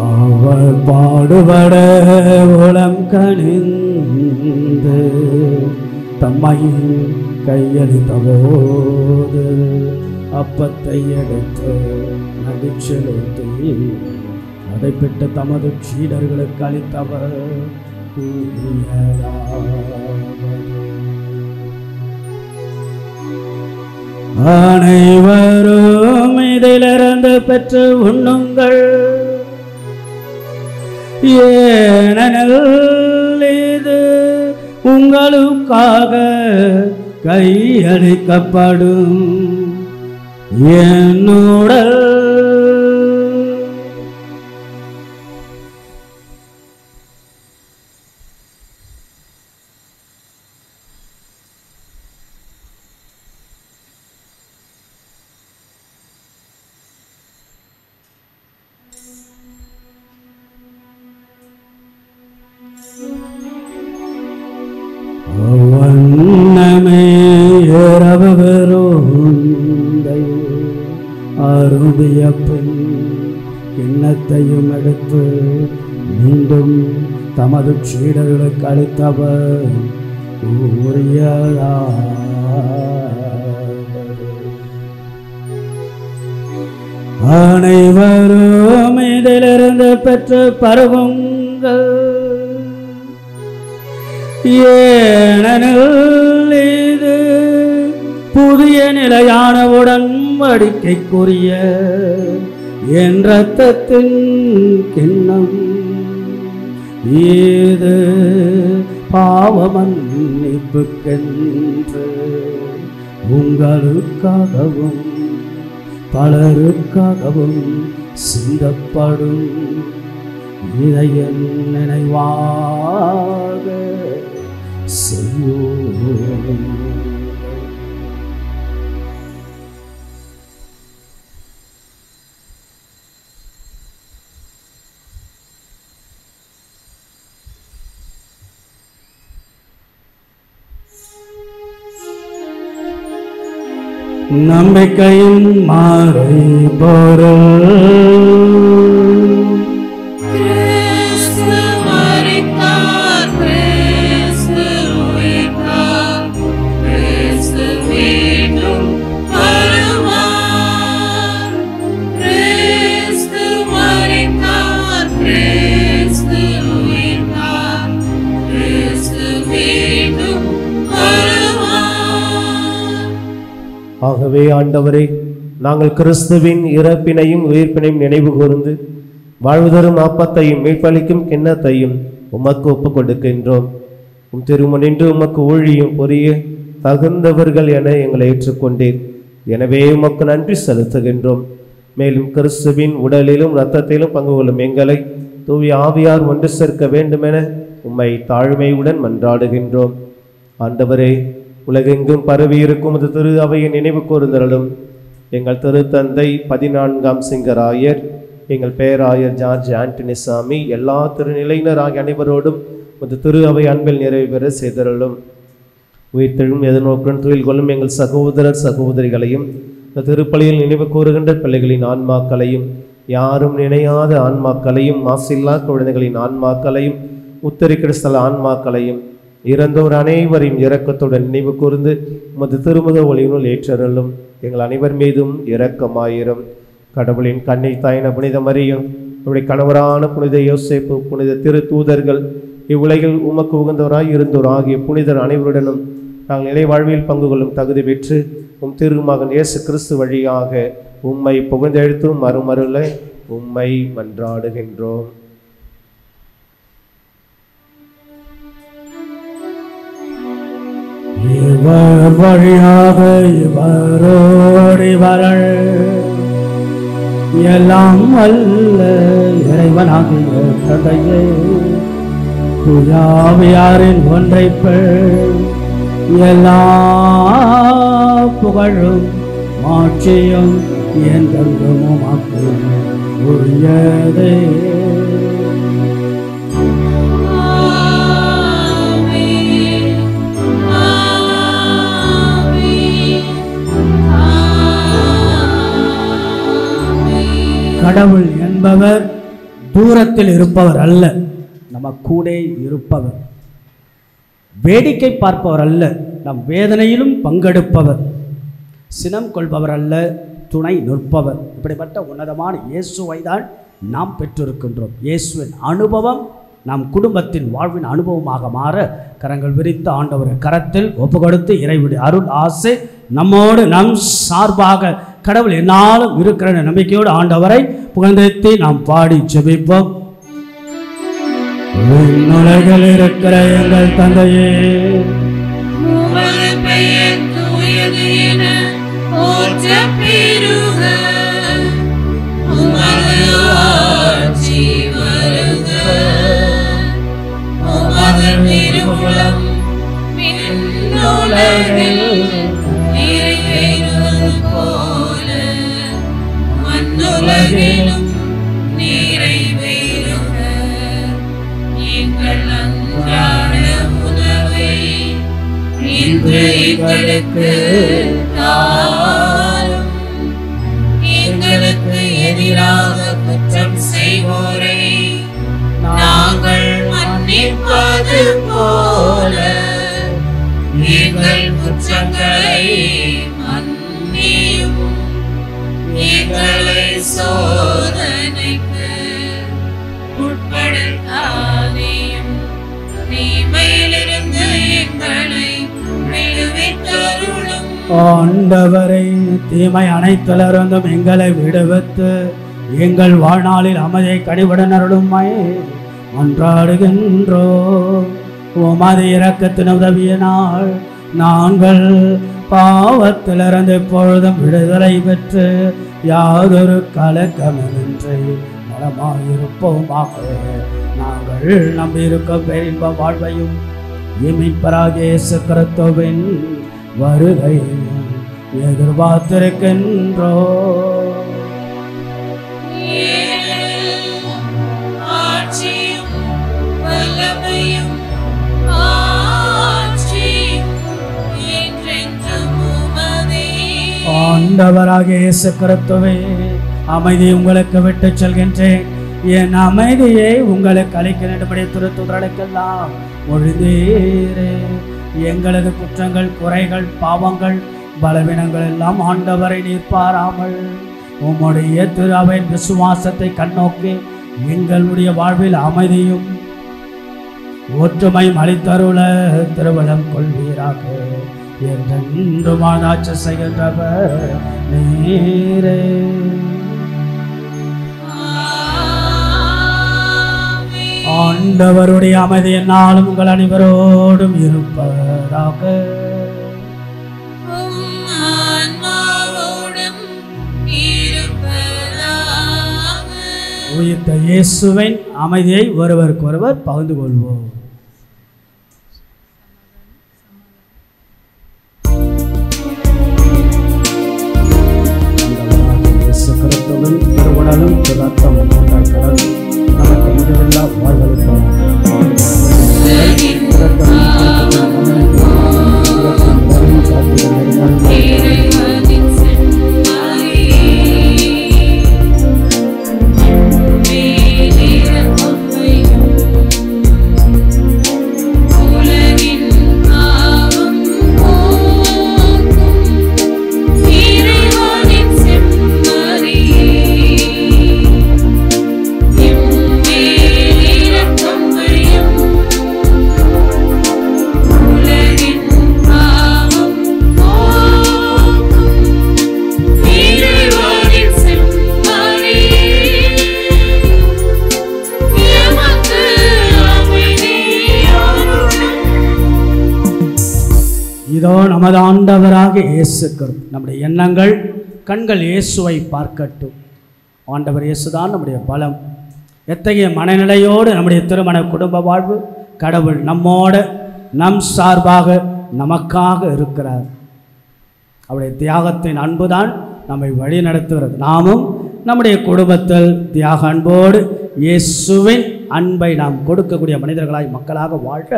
அவர் பாடுபட உளம் கனிந்து தம்மை கையளித்த போது அப்பத்தை எடுத்து நடிச்செலுத்தி அடைப்பட்ட தமது சீடர்களுக்கு அளித்தவர் அனைவரும் இதிலிருந்து பெற்று உண்ணுங்கள், ஏனெனில் இது உங்களுக்காக கையளிக்கப்படும் என் உடல். வண்ணமே இரவுகரோந்தை அருந்திய பின் கிண்ணத்தையும் எடுத்து மீண்டும் தமது சீடர்களுக்கு அளித்தவர் கூறியதாவது, அனைவரும் இதிலிருந்து பெற்று பருகுங்கள், ஏனெனில் இது புதிய நிலையான உடன்படிக்கைக்குரிய என் இரத்தத்தின் கிண்ணம் இது பாவ மன்னிப்புக்கென்று உங்களுக்காகவும் பலருக்காகவும் சிந்தப்படும். இதை என் நினைவாக செய்யும். நம்பிக்கையின் மறைபொருள் கிறிஸ்து மரித்தார், கிறிஸ்து உயிர்த்தார், கிறிஸ்து மீண்டும் வருவார். கிறிஸ்து மரித்தார், கிறிஸ்து உயிர்த்தார், கிறிஸ்து மீண்டும் வருவார். ஆகவே ஆண்டவரே, நாங்கள் கிறிஸ்துவின் இறப்பினையும் உயிர்ப்பினையும் நினைவு கூர்ந்து வாழ்வுதரும் அப்பத்தையும் மீட்பளிக்கும் கிண்ணத்தையும் உமக்கு ஒப்புக் கொடுக்கின்றோம். உம் திருமுனின்று உமக்கு ஊழியும் புரிய தகுந்தவர்கள் என எங்களை ஏற்றுக்கொண்டீர். எனவே உமக்கு நன்றி செலுத்துகின்றோம். மேலும் கிறிஸ்துவின் உடலிலும் இரத்தத்திலும் பங்கு கொள்ளும் எங்களை தூய ஆவியார் ஒன்று சேர்க்க வேண்டுமென உம்மை தாழ்மையுடன் மன்றாடுகின்றோம். ஆண்டவரே, உலகெங்கும் பரவியிருக்கும் அது திரு அவையை நினைவு கூர்ந்தருளும். எங்கள் திருத்தந்தை 14ஆம் சிங்கராயர், எங்கள் பேராயர் ஜார்ஜ் ஆண்டனி சாமி, எல்லா திருநிலையினர் ஆகிய அனைவரோடும் அது திரு அவை அன்பில் நிறைவு பெற செய்தருளும். உயிர்த்தெழும் எதிர்நோக்குடன் தொழில் கொள்ளும் எங்கள் சகோதரர் சகோதரிகளையும் இந்த திருப்பலியில் நினைவு கூறுகின்ற பிள்ளைகளின் ஆன்மாக்களையும், யாரும் நினையாத ஆன்மாக்களையும், மாசில்லா குழந்தைகளின் ஆன்மாக்களையும், உத்தரி கிறிஸ்தல ஆன்மாக்களையும், இறந்தோர் அனைவரையும் இரக்கத்துடன் நினைவு கூர்ந்து உமது திருமுக ஒளியினுள் ஏற்றருளும். எங்கள் அனைவர் மீதும் இரக்கமாயிரும். கடவுளின் கண்ணை தாயின புனித மரியும், அவருடைய கணவரான புனித யோசேப்பு, புனித திரு தூதர்கள், இவ்வுலகில் உமக்கு உகந்தவராய் இருந்தோர் ஆகிய புனிதர் அனைவருடனும் நாங்கள் நிலை வாழ்வில் பங்கு கொள்ளும் தகுதி பெற்று உம் திருமகன் இயேசு கிறிஸ்து வழியாக உம்மை புகழ்ந்தெழுத்தும் மறுமருள உம்மை மன்றாடுகின்றோம். இவர் வழியாக இவரோடு இவர்கள் எல்லாம் அல்ல இறைவனாகிய தந்தையே, துயாவியாரின் ஒன்றைப்பெண் எல்லா புகழும் மாட்சியும் என்றென்றும் உமக்கு உரியதே. கடவுள் என்பவர் தூரத்தில் இருப்பவர் அல்ல, நம்ம கூட இருப்பவர். வேடிக்கை பார்ப்பவர் அல்ல, நம் வேதனையிலும் பங்கெடுப்பவர். சினம் கொள்பவர் அல்ல, துணை நிற்பவர். இப்படிப்பட்ட உன்னதமான இயேசுவை தான் நாம் பெற்றிருக்கின்றோம். இயேசுவின் அனுபவம் நம் குடும்பத்தின் வாழ்வின் அனுபவமாக மாற கரங்கள் விரித்து ஆண்டவரை கரத்தில் ஒப்பு கொடுத்து இறைவனுடைய அருள் ஆசை நம்மோடு நம் சார்பாக கடவுள் என்னாலும் இருக்கிற நம்பிக்கையோடு ஆண்டவரை புகழ்ந்தேத்தி நாம் பாடி ஜெபிப்போம். உலகில் இருக்கிற எங்கள் தந்தையே, உமது பெயர் தூயது என போற்றப் பெறுக. உமது ஆட்சி வருக. உமது திருவுளம் விண்ணுலகில் நிறைவேறுவது போல மண்ணுலகிலும் நிறைவேறுக. எங்கள் அன்றாட உணவை இன்று எங்களுக்கு தாரும். எங்களுக்கு எதிராக குற்றம் செய்வோரை நாங்கள் மன்னிப்பது போல எங்கள் குற்றங்களை மன்னியும். எங்களை சோதனைக்கு உட்படுத்தாதேயும், தீமையிலிருந்து எங்களை விடுவித்தருளும். ஆண்டவரை தீமை அனைத்திலிருந்தும் எங்களை விடுவித்து எங்கள் வாழ்நாளில் அமைதியை கனிவுடன் அருளுமை மன்றாடுகின்றோ. உமது இரக்கத்தின் உதவியினால் நாங்கள் பாவத்திலிருந்து எப்பொழுதும் விடுதலை பெற்று யாதொரு கலக்கமின்றி நலமாயிருப்போமாக. நாங்கள் நம்பியிருக்கும் பேரின்ப வாழ்வையும் மீட்பராகிய இயேசு கிறிஸ்துவின் வருகையும் எதிர்பார்த்திருக்கின்றோ. ஆண்டவராகிய இயேசு கிறிஸ்துவே, அமைதி உங்களுக்கு விட்டு செல்கின்றேன், என் அமைதியை உங்களுக்கு அளிக்கிறபடி திருத்துதலுக்கெல்லாம் மொழிந்தீரே. எங்களது குற்றங்கள், குறைகள், பாவங்கள், பலவீனங்கள் எல்லாம் ஆண்டவரை நீர் பாராமல் உம்முடைய திரு அவையின் விசுவாசத்தை கண்ணோக்கி எங்களுடைய வாழ்வில் அமைதியும் ஒற்றுமையும் அளித்தருள திருவளம் கொள்வீராக. என்றென்று மாதாட்சி செய்கின்றவர் நீரே. ஆண்டவருடைய அமைதி என்னாலும் உங்கள் அனைவரோடும் இருப்பதாக. உயிர்த்த இயேசுவின் அமைதியை ஒருவருக்கொருவர் பகிர்ந்து கொள்வோம். கிறிஸ்துவின் திருவுடலும் ரத்தம் கடல் நமக்கு முடிவில்லா வாழ்வளிப்பார். இதோ நமது ஆண்டவராக இயேசு கிறிஸ்து. நம்முடைய எண்ணங்கள் கண்கள் இயேசுவை பார்க்கட்டும். ஆண்டவர் இயேசுதான் நம்முடைய பலம். எத்தகைய மனநிலையோடு நம்முடைய திருமண குடும்ப வாழ்வு, கடவுள் நம்மோட நம் சார்பாக நமக்காக இருக்கிறார். அவருடைய தியாகத்தின் அன்புதான் நம்மை வழி நடத்துகிறது. நாமும் நம்முடைய குடும்பத்தில் தியாக அன்போடு இயேசுவின் அன்பை நாம் கொடுக்கக்கூடிய மனிதர்களாய் மக்களாக வாழ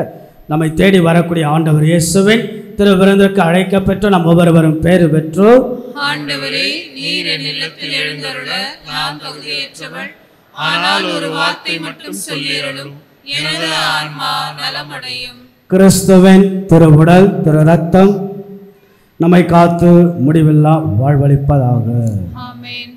நம்மை தேடி வரக்கூடிய ஆண்டவர் இயேசுவின் திருவிருந்திற்கு அழைக்கப்பெற்று நாம் ஒவ்வொருவரும் பேறு பெற்றோ. ஆண்டவரே, நீர் என் இல்லத்தில் எழுந்தருள நான் தகுதியற்றவள், ஆனால் ஒரு வார்த்தை மட்டும் சொல்லியருளும், எனது ஆன்மா நலமடையும். கிறிஸ்துவின் திருவுடல் திரு ரத்தம் நம்மை காத்து முடிவில்லா வாழ்வளிப்பதாக. ஆமென்.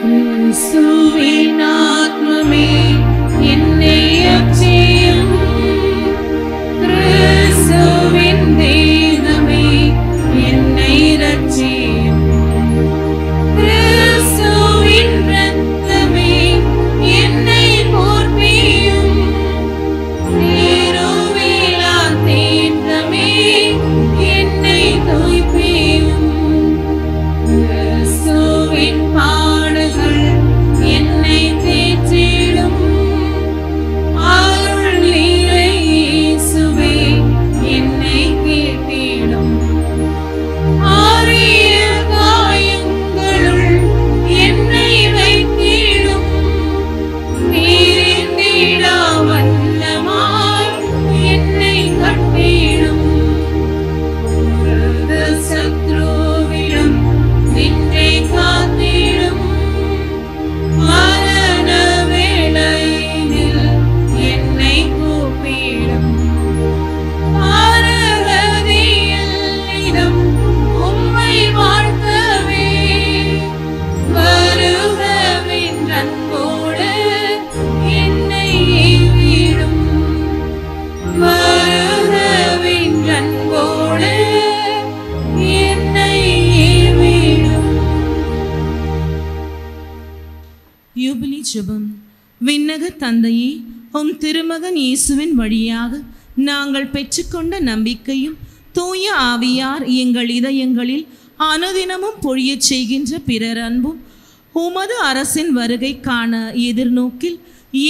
கிறிஸ்துவின் ஆத்மமே என்னை அச்சேயும், கிறிஸ்துவின் தேகமே என்னை ரட்சியும், கிறிஸ்துவின் இரத்தமே என்னை போர்ப்பியும், நீருவிலா தேற்றமே என்னை தூய்ப்பியும், கிறிஸ்துவின் பாடுகள் என்னை தேற்றிடும், அருள் நீரை இயேசுவே என்னை கேட்டிடும், ஆரிய காயங்களுள் என்னை வைத்திடும், நீரிந்திடா வண்ணமாய் என்னை கட்டிடும், உரத சத்ருவிடம் நின்றை காத்திடும், மரண வேளையினில் என்னை கூப்பிடும், ஆரகதியிடம் உம்மை வாழ்த்தவே வருகவின் அன்போடு என்னை ஏவிடும், வருகவின் அன்போடு என்னை ஏவிடும். யூபிலி ஜெபம். விண்ணக தந்தையே, உம் திருமகன் இயேசுவின் வழியாக நாங்கள் பெற்றுக்கொண்ட நம்பிக்கையும் தூய ஆவியார் எங்கள் இதயங்களில் அனுதினமும் பொழியச் செய்கின்ற பிறர் அன்பும் உமது அரசின் வருகைக்கான எதிர்நோக்கில்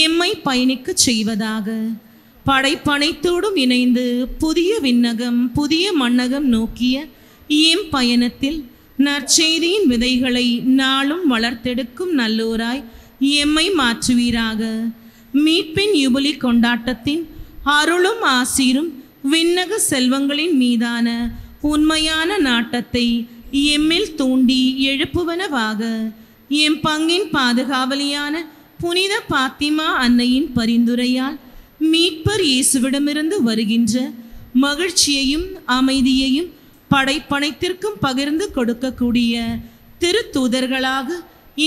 எம்மை பயணிக்கச் செய்வதாக. படைப்பனைத்தோடும் இணைந்து புதிய விண்ணகம் புதிய மண்ணகம் நோக்கிய எம் பயணத்தில் நற்செய்தியின் விதைகளை நாளும் வளர்த்தெடுக்கும் நல்லோராய் எம்மை மாற்றுவீராக. மீட்பின் யுபிலி கொண்டாட்டத்தின் அருளும் ஆசீரும் விண்ணக செல்வங்களின் மீதான உண்மையான நாட்டத்தை எம்மில் தூண்டி எழுப்புவனவாக. எம் பங்கின் பாதுகாவலியான புனித பாத்திமா அன்னையின் பரிந்துரையால் மீட்பர் இயேசுவிடமிருந்து வருகின்ற மகிழ்ச்சியையும் அமைதியையும் படைப்பனைத்திற்கும் பகிர்ந்து கொடுக்கக்கூடிய திருத்தூதர்களாக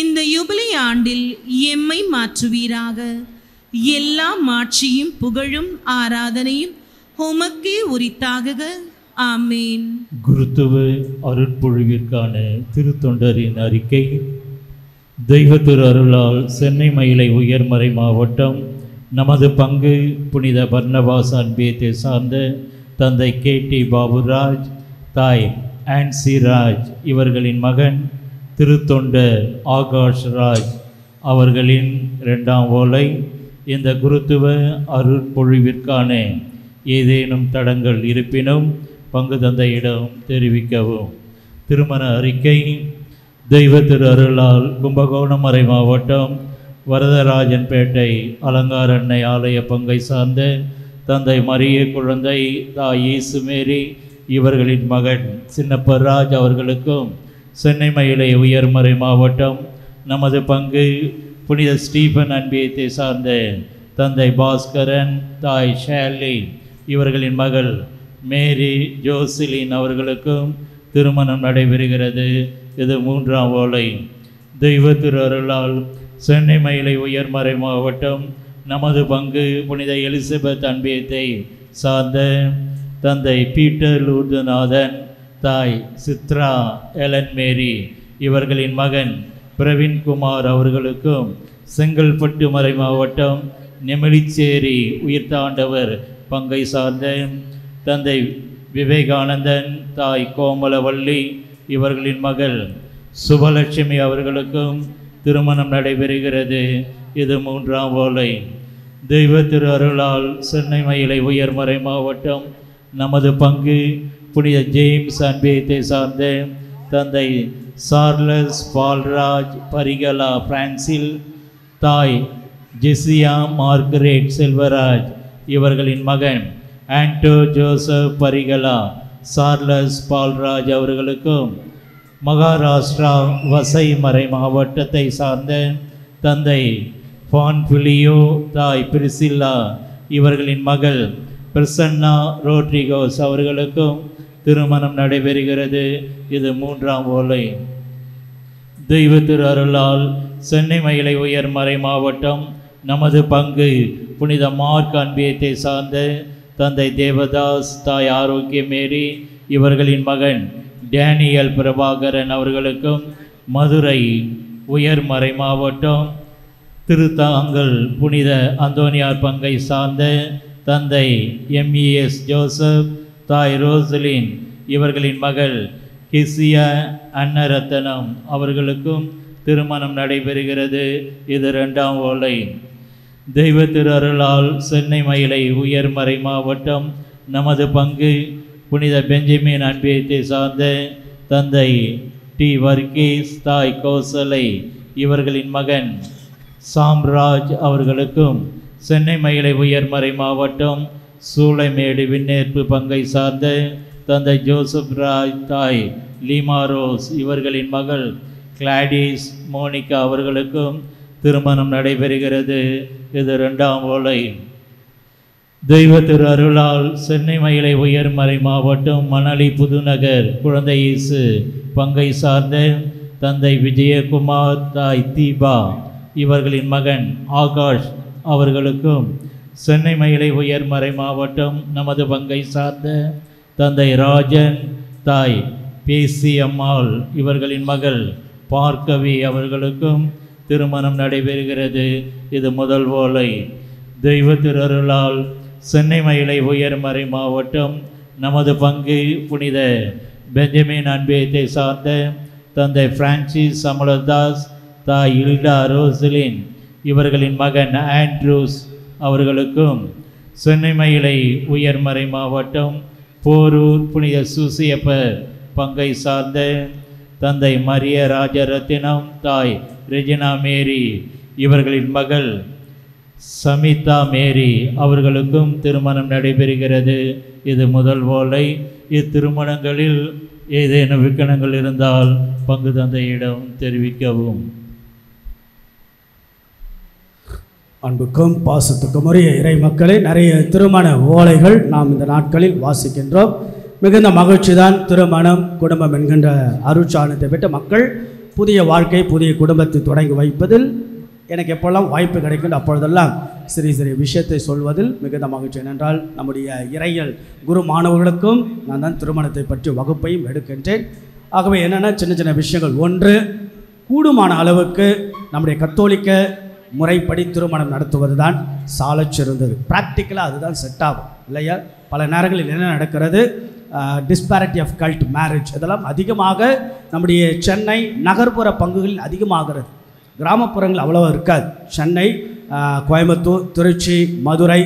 இந்த யுபிலி ஆண்டில் எம்மை மாற்றுவீராக. எல்லா மாட்சியும் புகழும் ஆராதனையும் உமக்கே உரித்தாகுக. ஆமேன். குருத்துவ அருட்பொழிவிற்கான திருத்தொண்டரின் அறிக்கை. தெய்வ திரு அருளால் சென்னை மயிலை உயர்மறை மாவட்டம் நமது பங்கு புனித பர்னபாஸ் அன்பியத்தை சார்ந்த தந்தை கேடி பாபுராஜ், தாய் ஆன்சி ராஜ் இவர்களின் மகன் திருத்தொண்டர் ஆகாஷ் ராஜ் அவர்களின் 2ஆம் ஓலை. இந்த குருத்துவ அருட்பொழிவிற்கான ஏதேனும் தடங்கள் இருப்பினும் பங்கு தந்தையிடம் தெரிவிக்கவும். திருமண அறிக்கை. தெய்வ திரு அருளால் கும்பகோணம் மறை மாவட்டம் வரதராஜன்பேட்டை அலங்கார அன்னை ஆலய பங்கை சார்ந்த தந்தை மரிய குழந்தை தாய் இயேசு மேரி இவர்களின் மகன் சின்னப்பராஜ் அவர்களுக்கும் சென்னை மயிலை உயர்மறை மாவட்டம் நமது பங்கு புனித ஸ்டீபன் அன்பியத்தை சார்ந்த தந்தை பாஸ்கரன் தாய் ஷேர்லி இவர்களின் மகள் மேரி ஜோசிலின் அவர்களுக்கும் திருமணம் நடைபெறுகிறது. இது 3ஆம் ஓலை. தெய்வ திரு அருளால் சென்னை மயிலை உயர்மறை மாவட்டம் நமது பங்கு புனித எலிசபெத் அன்பியத்தை சார்ந்த தந்தை பீட்டர் லூர்துநாதன் தாய் சித்ரா எலன் மேரி இவர்களின் மகன் பிரவீன்குமார் அவர்களுக்கும் செங்கல்பட்டு மறை மாவட்டம் நெமிலிச்சேரி உயிர்த்தாண்டவர் பங்கை சார்ந்த தந்தை விவேகானந்தன் தாய் கோமலவள்ளி இவர்களின் மகள் சுபலட்சுமி அவர்களுக்கும் திருமணம் நடைபெறுகிறது. இது 3ஆம் ஓலை. தெய்வ திரு அருளால் சென்னை மயிலை உயர்மறை மாவட்டம் நமது பங்கு புனித ஜேம்ஸ் அன்பியத்தை சார்ந்த தந்தை சார்லஸ் பால்ராஜ் பரிகலா பிரான்சில் தாய் ஜெசியா மார்கரேட் செல்வராஜ் இவர்களின் மகன் ஆண்டோ ஜோசப் பரிகலா சார்லஸ் பால்ராஜ் அவர்களுக்கும் மகாராஷ்டிரா வசை மறை மாவட்டத்தை சார்ந்த தந்தை பான்பிலியோ தாய் பிரிசில்லா இவர்களின் மகள் பிரசன்னா ரோட்ரிகோஸ் அவர்களுக்கும் திருமணம் நடைபெறுகிறது. இது 3ஆம் ஓலை. தெய்வ திரு அருளால் சென்னை மயிலை உயர்மறை மாவட்டம் நமது பங்கு புனித மார்க் அன்பியத்தை சார்ந்த தந்தை தேவதாஸ், தாய் ஆரோக்கிய மேரி இவர்களின் மகன் டேனியல் பிரபாகரன் அவர்களுக்கும் மதுரை உயர்மறை மாவட்டம் திருத்தாங்கல் புனித அந்தோனியார் பங்கை சார்ந்த தந்தை எம்இஎஸ் ஜோசப், தாய் ரோசலின் இவர்களின் மகள் கிசியா அன்னரத்தனம் அவர்களுக்கும் திருமணம் நடைபெறுகிறது. இது 2ஆம் ஓலை. தெய்வ திரு அருளால் சென்னை மயிலை உயர்மறை மாவட்டம் நமது பங்கு புனித பெஞ்சமின் அன்பியத்தை சார்ந்த தந்தை டி வர்கீஸ், தாய் கோசலை இவர்களின் மகன் சாம்ராஜ் அவர்களுக்கும் சென்னை மயிலை உயர்மறை மாவட்டம் சூளைமேடு விண்ணேற்பு பங்கை சார்ந்த தந்தை ஜோசப் ராஜ், தாய் லீமா ரோஸ் இவர்களின் மகள் கிளாடிஸ் மோனிகா அவர்களுக்கும் திருமணம் நடைபெறுகிறது. இது 2ஆம் ஓலை. தெய்வ திரு அருளால் சென்னை மயிலை உயர்மறை மாவட்டம் மணலி புதுநகர் குழந்தை இயேசு பங்கை சார்ந்த தந்தை விஜயகுமார், தாய் தீபா இவர்களின் மகன் ஆகாஷ் அவர்களுக்கும் சென்னை மயிலை உயர்மறை மாவட்டம் நமது பங்கை சார்ந்த தந்தை ராஜன், தாய் பேசி அம்மாள் இவர்களின் மகள் பார்க்கவி அவர்களுக்கும் திருமணம் நடைபெறுகிறது. இது முதல் ஓலை. தெய்வ திரு அருளால் சென்னை மயிலை உயர்மறை மாவட்டம் நமது பங்கு புனித பெஞ்சமின் அன்பியத்தை சார்ந்த தந்தை பிரான்சிஸ் அமலதாஸ், தாய் இல்டா ரோசலின் இவர்களின் மகன் ஆண்ட்ரூஸ் அவர்களுக்கும் சென்னை மயிலை உயர்மறை மாவட்டம் போரூர் புனித சூசியப்பர் பங்கை சார்ந்த தந்தை மரிய ராஜரத்தினம், தாய் ரெஜினா மேரி இவர்களின் மகள் சமிதா மேரி அவர்களுக்கும் திருமணம் நடைபெறுகிறது. இது முதல் ஓலை. இத்திருமணங்களில் ஏதேனும் விக்கணங்கள் இருந்தால் பங்கு தந்தையிடம் தெரிவிக்கவும். அன்புக்கும் பாசத்துக்கும் உரிய இறை மக்களே, நிறைய திருமண ஓலைகள் நாம் இந்த நாட்களில் வாசிக்கின்றோம். மிகுந்த மகிழ்ச்சி தான். திருமணம், குடும்பம் என்கின்ற அருட்சாணத்தை பெற்ற மக்கள் புதிய வாழ்க்கை, புதிய குடும்பத்தை தொடங்கி வைப்பதில் எனக்கு எப்பொல்லாம் வாய்ப்பு கிடைக்கின்ற அப்பொழுதெல்லாம் சிறிய விஷயத்தை சொல்வதில் மிகுந்த மகிழ்ச்சி. ஏனென்றால் நம்முடைய இறையியல் குரு மாணவர்களுக்கும் நான் தான் திருமணத்தை பற்றி வகுப்பையும் எடுக்கின்றேன். ஆகவே என்னென்ன சின்ன விஷயங்கள், ஒன்று, கூடுமான அளவுக்கு நம்முடைய கத்தோலிக்க முறைப்படி திருமணம் நடத்துவது தான் சாலச் சிறந்தது. ப்ராக்டிக்கலாக அதுதான் செட் ஆகும் இல்லையா? பல நேரங்களில் என்ன நடக்கிறது, டிஸ்பாரிட்டி ஆஃப் கல்ட் மேரேஜ் இதெல்லாம் அதிகமாக நம்முடைய சென்னை நகர்ப்புற பங்குகளில் அதிகமாகிறது. கிராமப்புறங்கள் அவ்வளோ இருக்காது. சென்னை, கோயம்புத்தூர், திருச்சி, மதுரை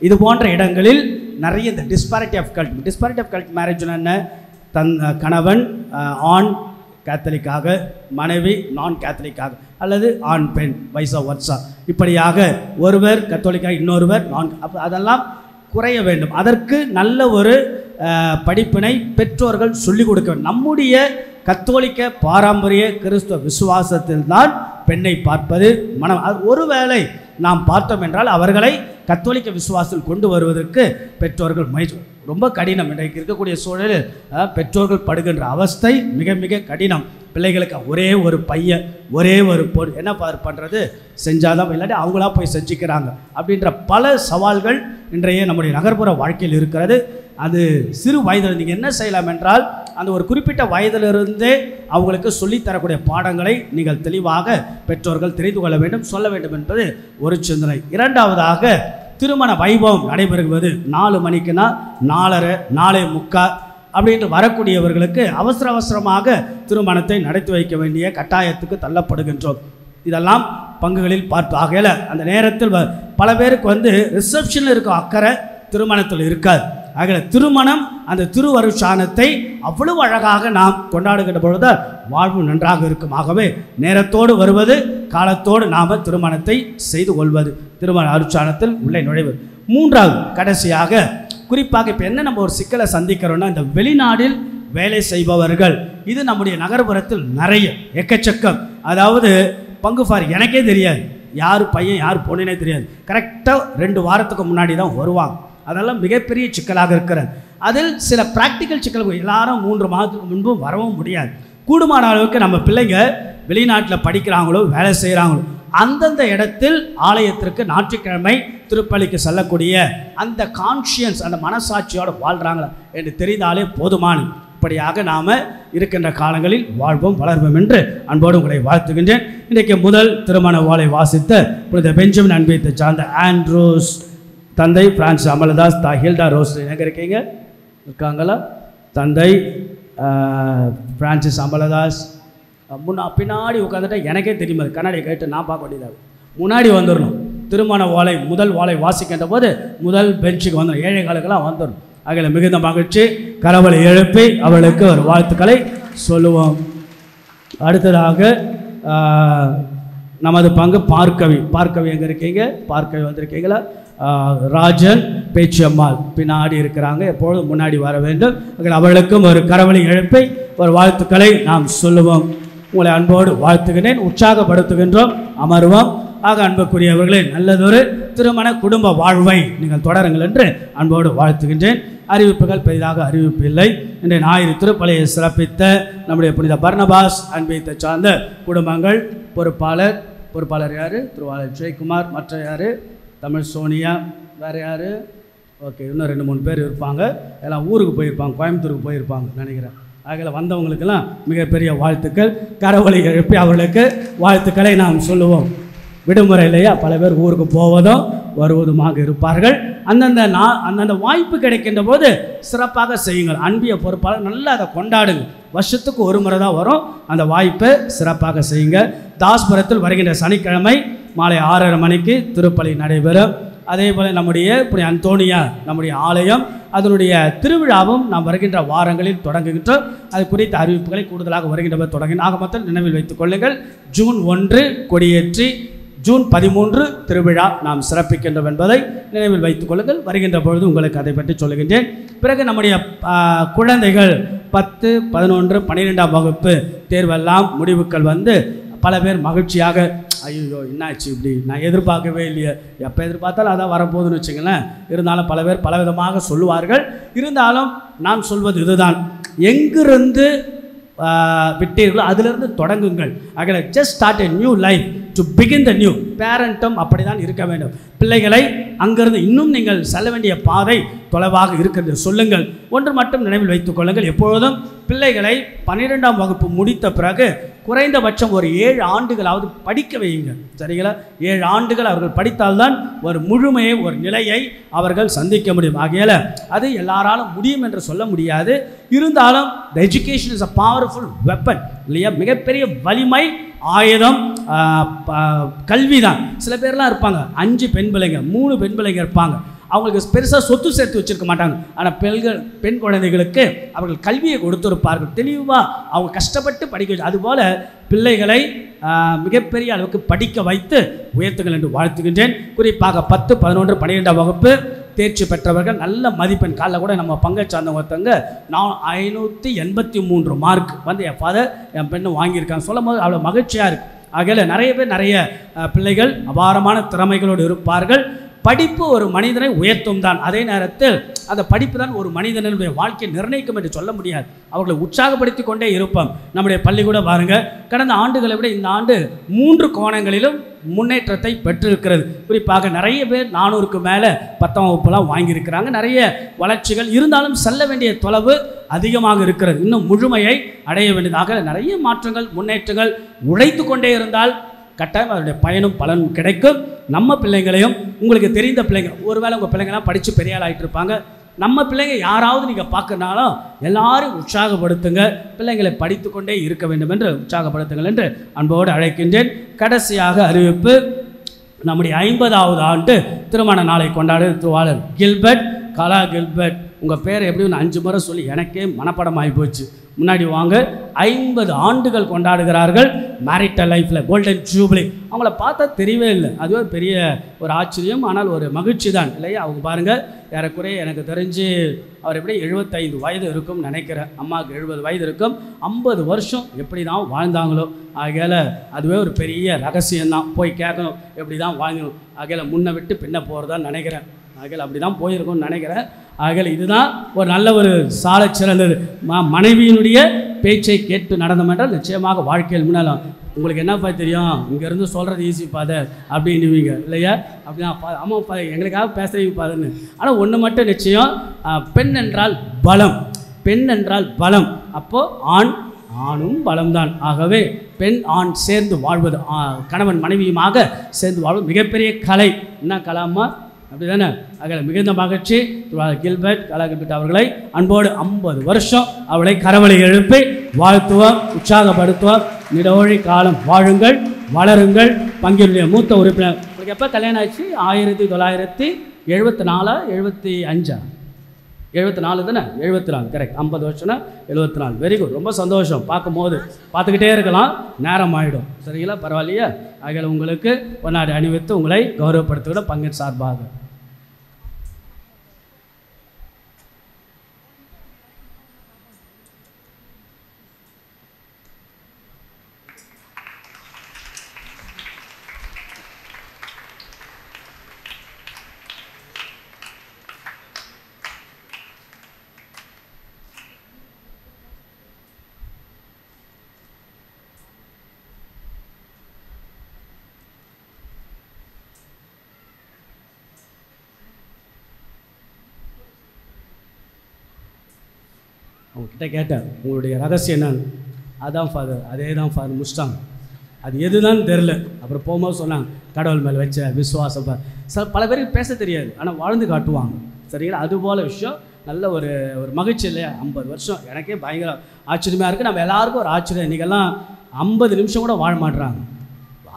இது போன்ற இடங்களில் நிறைய இந்த டிஸ்பாரிட்டி ஆஃப் கல்ட் மேரேஜ்னு என்ன, கணவன் ஆண் கேத்தலிக்காக, மனைவி நான் கேத்தலிக்காக, அல்லது ஆண் பெண் வைசா வர்சா, இப்படியாக ஒருவர் கத்தோலிக்காக இன்னொருவர் நான், அதெல்லாம் குறைய வேண்டும். அதற்கு நல்ல ஒரு படிப்பினை பெற்றோர்கள் சொல்லிக் கொடுக்க வேண்டும். நம்முடைய கத்தோலிக்க பாரம்பரிய கிறிஸ்துவ விசுவாசத்தில் தான் பெண்ணை பார்ப்பது மனம். ஒருவேளை நாம் பார்த்தோம் என்றால் அவர்களை கத்தோலிக்க விசுவாசத்தில் கொண்டு வருவதற்கு பெற்றோர்கள் முயற்சி ரொம்ப கடினம். இன்றைக்கு இருக்கக்கூடிய சூழலில் பெற்றோர்கள் படுகின்ற அவஸ்தை மிக மிக கடினம். பிள்ளைகளுக்கு ஒரே ஒரு பையன், ஒரே ஒரு பொண்ணு, என்ன பண்ணுறது, செஞ்சாதான், இல்லாட்டி அவங்களா போய் செஞ்சுக்கிறாங்க அப்படின்ற பல சவால்கள் இன்றைய நம்முடைய நகர்ப்புற வாழ்க்கையில் இருக்கிறது. அது சிறு வயதில் நீங்கள் என்ன செய்யலாம் என்றால், அந்த ஒரு குறிப்பிட்ட வயதிலிருந்தே அவங்களுக்கு சொல்லித்தரக்கூடிய பாடங்களை நீங்கள் தெளிவாக பெற்றோர்கள் தெரிந்து கொள்ள வேண்டும், சொல்ல வேண்டும் என்பது ஒரு சிந்தனை. இரண்டாவதாக, திருமண வைபவம் நடைபெறுவது 4 மணிக்குன்னா 4:30, 4:45 அப்படின்ட்டு வரக்கூடியவர்களுக்கு அவசரமாக திருமணத்தை நடத்தி வைக்க வேண்டிய கட்டாயத்துக்கு தள்ளப்படுகின்றோம். இதெல்லாம் பங்குகளில் பார்த்து ஆகையில் அந்த நேரத்தில் பல பேருக்கு ரிசப்ஷனில் இருக்க அக்கறை திருமணத்தில் இருக்காது. ஆக திருமணம், அந்த திருவருட்சானத்தை அவ்வளவு அழகாக நாம் கொண்டாடுகின்ற பொழுது வாழ்வு நன்றாக இருக்கும். ஆகவே நேரத்தோடு வருவது, காலத்தோடு நாம் திருமணத்தை செய்து கொள்வது, திருமண அருட்சானத்தில் உள்ளே நுழைவது. மூன்றாவது, கடைசியாக, குறிப்பாக இப்போ என்ன நம்ம ஒரு சிக்கலை சந்திக்கிறோன்னா, இந்த வெளிநாட்டில் வேலை செய்பவர்கள், இது நம்முடைய நகர்ப்புறத்தில் நிறைய எக்கச்சக்கம். அதாவது பங்கு ஃபார் எனக்கே தெரியாது, யார் பையன் யார் பொண்ணுனே தெரியாது. கரெக்டாக 2 வாரத்துக்கு முன்னாடி தான் வருவாங்க. அதெல்லாம் மிகப்பெரிய சிக்கலாக இருக்கிறது. அதில் சில ப்ராக்டிக்கல் சிக்கல், எல்லாரும் 3 மாதத்துக்கு முன்பு வரவும் முடியாது. கூடுமான அளவுக்கு நம்ம பிள்ளைங்க வெளிநாட்டில் படிக்கிறாங்களோ வேலை செய்கிறாங்களோ அந்தந்த இடத்தில் ஆலயத்திற்கு ஞாயிற்றுக்கிழமை திருப்பலிக்கு செல்லக்கூடிய அந்த கான்ஷியன்ஸ், அந்த மனசாட்சியோடு வாழ்கிறாங்களா என்று தெரிந்தாலே போதுமானது. இப்படியாக நாம் இருக்கின்ற காலங்களில் வாழ்வோம் வளர்வோம் என்று அன்போடு உங்களை வாழ்த்துகின்றேன். இன்றைக்கு முதல் திருமண ஓலை வாசித்த புனித பெஞ்சமின் அன்பியத்தை சார்ந்த ஆண்ட்ரூஸ் தந்தை பிரான்சிஸ் அமலதாஸ், தாய் ஹில்டா ரோஸ் எங்கே இருக்கீங்க? இருக்காங்களா? தந்தை பிரான்சிஸ் அமலதாஸ் பின்னாடி உட்காந்துட்டா எனக்கே தெரியுமா, கண்ணாடியை கேட்டு நான் பார்க்க வேண்டியதாக முன்னாடி வந்துடணும். திருமண ஓலை முதல் ஓலை வாசிக்கின்ற போது முதல் பெஞ்சுக்கு வந்துடும், ஏழை காலுக்கெல்லாம் வந்துடணும். அதில் மிகுந்த மகிழ்ச்சி. கரவலை எழுப்பி அவளுக்கு ஒரு வாழ்த்துக்களை சொல்லுவோம். அடுத்ததாக நமது பங்கு பார்க்கவி எங்கே இருக்கீங்க? பார்க்கவி வந்திருக்கீங்களா? ராஜன் பேச்சியம்மாள் பின்னாடி இருக்கிறாங்க, எப்பொழுதும் முன்னாடி வர வேண்டும். அவளுக்கும் ஒரு கரவலை எழுப்பி ஒரு வாழ்த்துக்களை நாம் சொல்லுவோம். உங்களை அன்போடு வாழ்த்துகின்றேன், உற்சாகப்படுத்துகின்றோம். அமர்வோம். ஆக அன்புக்குரியவர்களே, நல்லதொரு திருமண குடும்ப வாழ்வை நீங்கள் தொடருங்கள் என்று அன்போடு வாழ்த்துகின்றேன். அறிவிப்புகள் பெரிதாக அறிவிப்பு இல்லை. இன்றைய ஞாயிறு திருப்பலியை சிறப்பித்த நம்முடைய புனித பர்னபாஸ் அன்பியத்தை சார்ந்த குடும்பங்கள் பொறுப்பாளர் யார்? திருவாளர் ஜெயக்குமார். மற்ற யார்? தமிழ் சோனியா. வேறு யார்? ஓகே, இன்னும் 2-3 பேர் இருப்பாங்க. எல்லாம் ஊருக்கு போயிருப்பாங்க, கோயம்புத்தூருக்கு போயிருப்பாங்க நினைக்கிறேன். ஆகிய வந்தவங்களுக்கெல்லாம் மிகப்பெரிய வாழ்த்துக்கள். கரவொலி எழுப்பி அவர்களுக்கு வாழ்த்துக்களை நாம் சொல்லுவோம். விடுமுறை இல்லையா, பல பேர் ஊருக்கு போவதும் வருவதுமாக இருப்பார்கள். அந்தந்த வாய்ப்பு கிடைக்கின்ற போது சிறப்பாக செய்யுங்கள். அன்பிய பொறுப்பாளர் நல்லா அதை கொண்டாடுங்க. வருஷத்துக்கு ஒரு முறை தான் வரும், அந்த வாய்ப்பை சிறப்பாக செய்யுங்க. தாஸ்புரத்தில் வருகின்ற சனிக்கிழமை மாலை 6:30 மணிக்கு திருப்பலி நடைபெறும். அதே போல் நம்முடைய புனித அந்தோனியா நம்முடைய ஆலயம் அதனுடைய திருவிழாவும் நாம் வருகின்ற வாரங்களில் தொடங்குகின்றோம். அது குறித்த அறிவிப்புகளை கூடுதலாக வருகின்றவர் தொடங்கின ஆக மொத்தம் நினைவில் வைத்துக் கொள்ளுங்கள். ஜூன் 1 கொடியேற்றி, ஜூன் 13 திருவிழா நாம் சிறப்பிக்கின்றோம் என்பதை நினைவில் வைத்துக் கொள்ளுங்கள். வருகின்ற பொழுது உங்களுக்கு அதை பற்றி சொல்லுகின்றேன். பிறகு நம்முடைய குழந்தைகள் 10, 11, 12ஆம் வகுப்பு தேர்வெல்லாம் முடிவுகள் வந்து பல பேர் மகிழ்ச்சியாக, ஐயோ என்னாச்சு இப்படி, நான் எதிர்பார்க்கவே இல்லையே, எப்போ எதிர்பார்த்தாலும் அதான் வரப்போகுதுன்னு வச்சுங்களேன். இருந்தாலும் பல பேர் பலவிதமாக சொல்லுவார்கள். இருந்தாலும் நான் சொல்வது இதுதான், எங்கிருந்து விட்டீர்களோ அதிலிருந்து தொடங்குங்கள். ஆக just start a new life to begin the new. பேரண்ட்டும் அப்படி தான் இருக்க வேண்டும். பிள்ளைகளை அங்கிருந்து இன்னும் நீங்கள் செல்ல வேண்டிய பாதை தொலைவாக இருக்கிறது சொல்லுங்கள். ஒன்று மட்டும் நினைவில் வைத்துக் கொள்ளுங்கள், எப்பொழுதும் பிள்ளைகளை 12ஆம் வகுப்பு முடித்த பிறகு குறைந்தபட்சம் ஒரு 7 ஆண்டுகளாவது படிக்க வையுங்க. சரிங்களா? 7 ஆண்டுகள் அவர்கள் படித்தால்தான் ஒரு முழுமையை, ஒரு நிலையை அவர்கள் சந்திக்க முடியும். ஆகையால் அது எல்லாராலும் முடியும் என்று சொல்ல முடியாது. இருந்தாலும் த education is a powerful weapon இல்லையா? மிகப்பெரிய வலிமை ஆயுதம் கல்வி தான். சில பேர்லாம் இருப்பாங்க 5 பெண் பிள்ளைங்க, 3 பெண் பிள்ளைங்க இருப்பாங்க. அவங்களுக்கு பெருசாக சொத்து சேர்த்து வச்சுருக்க மாட்டாங்க. ஆனால் பெண் குழந்தைகளுக்கு அவர்கள் கல்வியை கொடுத்துருப்பார்கள். தெளிவாக அவங்க கஷ்டப்பட்டு படிக்க வச்சு, அதுபோல் பிள்ளைகளை மிகப்பெரிய அளவுக்கு படிக்க வைத்து உயர்த்துங்கள் என்று வாழ்த்துகின்றேன். குறிப்பாக 10, 11, 12ஆம் வகுப்பு தேர்ச்சி பெற்றவர்கள் நல்ல மதிப்பெண். காலைல கூட நம்ம பங்கை சார்ந்த ஒருத்தவங்க 583 மார்க் வந்து என் ஃபாதர் என் பெண்ணு வாங்கியிருக்காங்க. சொல்லும் போது அவ்வளோ மகிழ்ச்சியாக இருக்குது. ஆகையில் நிறைய பேர் நிறைய பிள்ளைகள் அபாரமான திறமைகளோடு இருப்பார்கள். படிப்பு ஒரு மனிதனை உயர்த்தும் தான். அதே நேரத்தில் அந்த படிப்பு தான் ஒரு மனிதனுடைய வாழ்க்கையை நிர்ணயிக்கும் என்று சொல்ல முடியாது. அவர்களை உற்சாகப்படுத்தி கொண்டே இருப்போம். நம்முடைய பள்ளிக்கூட பாருங்கள், கடந்த ஆண்டுகளை விட இந்த ஆண்டு 3 கோணங்களிலும் முன்னேற்றத்தை பெற்றிருக்கிறது. குறிப்பாக நிறைய பேர் 400க்கு மேலே 10ஆம் வகுப்புலாம் வாங்கியிருக்கிறாங்க. நிறைய வளர்ச்சிகள் இருந்தாலும் செல்ல வேண்டிய தொலைவு அதிகமாக இருக்கிறது. இன்னும் முழுமையை அடைய வேண்டியதாக நிறைய மாற்றங்கள், முன்னேற்றங்கள் உழைத்து கொண்டே இருந்தால் கட்டாயம் அதனுடைய பயனும் பலனும் கிடைக்கும். நம்ம பிள்ளைங்களையும், உங்களுக்கு தெரிந்த பிள்ளைங்க, ஒருவேளை உங்கள் பிள்ளைங்களாம் படித்து பெரிய ஆள் ஆகிட்டு இருப்பாங்க, நம்ம பிள்ளைங்க யாராவது நீங்கள் பார்க்கறனாலும் எல்லாரும் உற்சாகப்படுத்துங்க. பிள்ளைங்களை படித்து கொண்டே இருக்க வேண்டும் என்று உற்சாகப்படுத்துங்கள் என்று அன்போடு அழைக்கின்றேன். கடைசியாக அறிவிப்பு, நம்முடைய 50வது ஆண்டு திருமண நாளை கொண்டாடு திருவாளர் கில்பர்ட், கலா கில்பர்ட். உங்கள் பேரை எப்படியும் 5 முறை சொல்லி எனக்கே மனப்படம் ஆகி போச்சு. முன்னாடி வாங்க. 50 ஆண்டுகள் கொண்டாடுகிறார்கள் மேரிட்டல் லைஃப்பில், கோல்டன் ஜூப்ளி. அவங்கள பார்த்தா தெரியவே இல்லை, அதுவே பெரிய ஒரு ஆச்சரியம், ஆனால் ஒரு மகிழ்ச்சி தான் இல்லையா? அவங்க பாருங்கள், ஏறக்குறைய எனக்கு தெரிஞ்சு அவர் எப்படி 75 வயது இருக்கும் நினைக்கிறேன். அம்மாவுக்கு 70 வயது இருக்கும். 50 வருஷம் எப்படி தான் வாழ்ந்தாங்களோ. ஆகையால் அதுவே ஒரு பெரிய ரகசியம்தான். போய் கேட்கணும் எப்படி தான் வாழ்ந்தோம். ஆகையால் முன்னை விட்டு பின்ன போகிறதான்னு நினைக்கிறேன். ஆகையில் அப்படி தான் போயிருக்கோம்னு நினைக்கிறேன். ஆகையில் இதுதான் ஒரு நல்ல ஒரு சால சிறந்தது. மனைவியினுடைய பேச்சை கேட்டு நடந்தோம் என்றால் நிச்சயமாக வாழ்க்கையில் முன்னாலும் உங்களுக்கு என்னப்பா தெரியும், இங்கேருந்து சொல்கிறது ஈஸி ஃபாதர் அப்படின்னுவீங்க இல்லையா? அப்படின்னா ஆமாம் ஃபாதர் எங்களுக்காக பேசுகிறீங்க ஃபாதர்னு. ஆனால் ஒன்று மட்டும் நிச்சயம், பெண் என்றால் பலம், பெண் என்றால் பலம். அப்போது ஆணும் பலம்தான். ஆகவே பெண் ஆண் சேர்ந்து வாழ்வது, கணவன் மனைவியுமாக சேர்ந்து வாழ்வது மிகப்பெரிய கலை. என்ன கலாமா அப்படி தானே? அதில் மிகுந்த மகிழ்ச்சி கில்பர்ட் கலாகில்பர்ட் அவர்களை அன்போடு 50 வருஷம் அவளை கரவலை எழுப்பி வாழ்த்துவோம், உற்சாகப்படுத்துவோம். நிடோழி காலம் வாழுங்கள், வளருங்கள். பங்கினுடைய மூத்த உறுப்பினர் உங்களுக்கு எப்போ கல்யாணம் ஆச்சு? 1974 75 74 தானே? 74 கரெக்ட். 50 வருஷம்னா 74. Very good. ரொம்ப சந்தோஷம். பார்க்கும்போது பார்த்துக்கிட்டே இருக்கலாம், நேரம் ஆகிடும். சரிங்களா? பரவாயில்லையா? ஆகிய உங்களுக்கு பொன்னாடை அணிவித்து உங்களை கௌரவப்படுத்திவிட பங்கின் சார்பாக அவங்கக்கிட்ட கேட்டேன், உங்களுடைய ரகசியம் என்னன்னு. அதான் ஃபாதர், அதே தான் ஃபாதர் முடிச்சிட்டாங்க. அது எதுதான் தெரில. அப்புறம் போகும்போது சொன்னாங்க, கடவுள் மேலே வச்ச விசுவாசம். சார் பல பேருக்கு பேச தெரியாது, ஆனால் வாழ்ந்து காட்டுவாங்க. சரிங்களா? அதுபோல் விஷயம் நல்ல ஒரு மகிழ்ச்சி இல்லையா? 50 வருஷம் எனக்கே பயங்கர ஆச்சரியமாக இருக்குது. நம்ம எல்லாருக்கும் ஒரு ஆச்சரியம். இன்றைக்கெல்லாம் 50 நிமிஷம் கூட வாழ மாட்டுறாங்க.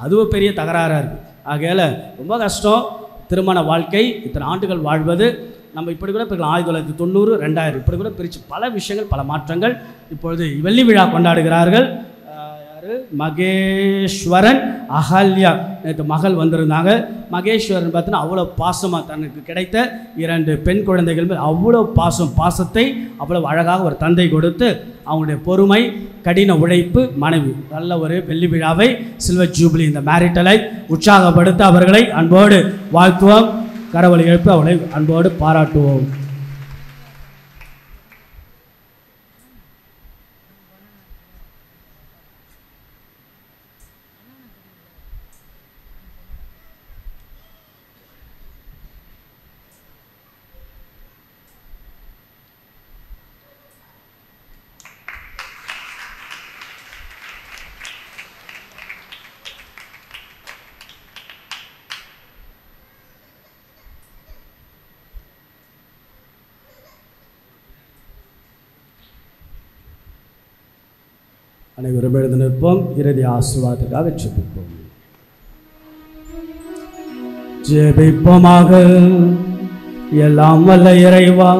அதுவும் பெரிய தகராறாக இருக்குது. ஆகையால் ரொம்ப கஷ்டம் திருமண வாழ்க்கை. இத்தனை ஆண்டுகள் வாழ்வது. நம்ம இப்படி கூட பிரிக்கலாம், 1990 2000 இப்படி கூட பிரித்து பல விஷயங்கள், பல மாற்றங்கள். இப்பொழுது வெள்ளி விழா கொண்டாடுகிறார்கள். யார்? மகேஸ்வரன் அகல்யா. நேற்று மகள் வந்திருந்தாங்க. மகேஸ்வரன் பார்த்தீங்கன்னா அவ்வளோ பாசமாக தனக்கு கிடைத்த 2 பெண் குழந்தைகள் மேல் அவ்வளோ பாசத்தை அவ்வளோ அழகாக ஒரு தந்தை கொடுத்து, அவங்களுடைய பொறுமை, கடின உழைப்பு, மனைவி, நல்ல ஒரு வெள்ளி விழாவை சில்வர் ஜூப்ளி இந்த மேரிட்டலை உற்சாகப்படுத்த அவர்களை அன்போடு வாழ்த்துவோம். கரவலை எழுப்பி அவளை அன்போடு பாராட்டுவோம். அனைவரும் எழுந்து நிற்போம். இறுதி ஆசீர்வாதத்துக்காக ஜெபிப்போம். ஜெபிப்போமாக. எல்லாம் வல்ல இறைவா,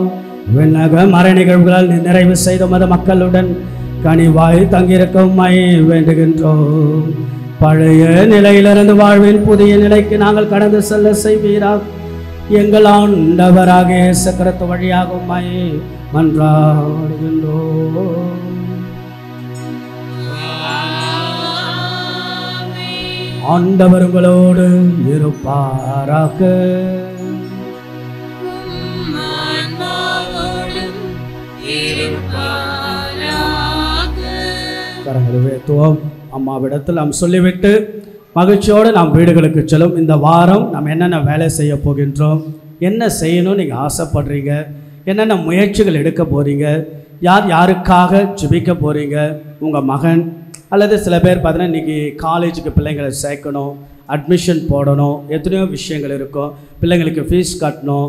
விண்ணக மறை நிகழ்வுகளால் நிறைவு செய்த மத மக்களுடன் கனிவாய் தங்கியிருக்கும்மை வேண்டுகின்றோம். பழைய நிலையிலிருந்து வாழ்வின் புதிய நிலைக்கு நாங்கள் கடந்து செல்ல செய்வீராக. எங்கள் ஆண்டவராக இயேசு கிறிஸ்து வழியாக உம்மை மன்றாடுகின்றோம். ஆண்டவர் உங்களோடு இருப்பாராக. கரங்களை உயர்த்துவோம். அம்மாவிடத்தில் நாம் சொல்லிவிட்டு மகிழ்ச்சியோடு நாம் வீடுகளுக்கு செல்லும். இந்த வாரம் நாம் என்னென்ன வேலை செய்ய போகின்றோம், என்ன செய்யணும்னு நீங்கள் ஆசைப்படுறீங்க, என்னென்ன முயற்சிகள் எடுக்க போகிறீங்க, யார் யாருக்காக ஜெபிக்க போகிறீங்க, உங்கள் மகன் அல்லது சில பேர் பார்த்தீங்கன்னா இன்றைக்கி காலேஜுக்கு பிள்ளைங்களை சேர்க்கணும், அட்மிஷன் போடணும், எத்தனையோ விஷயங்கள் இருக்கும், பிள்ளைங்களுக்கு ஃபீஸ் கட்டணும்,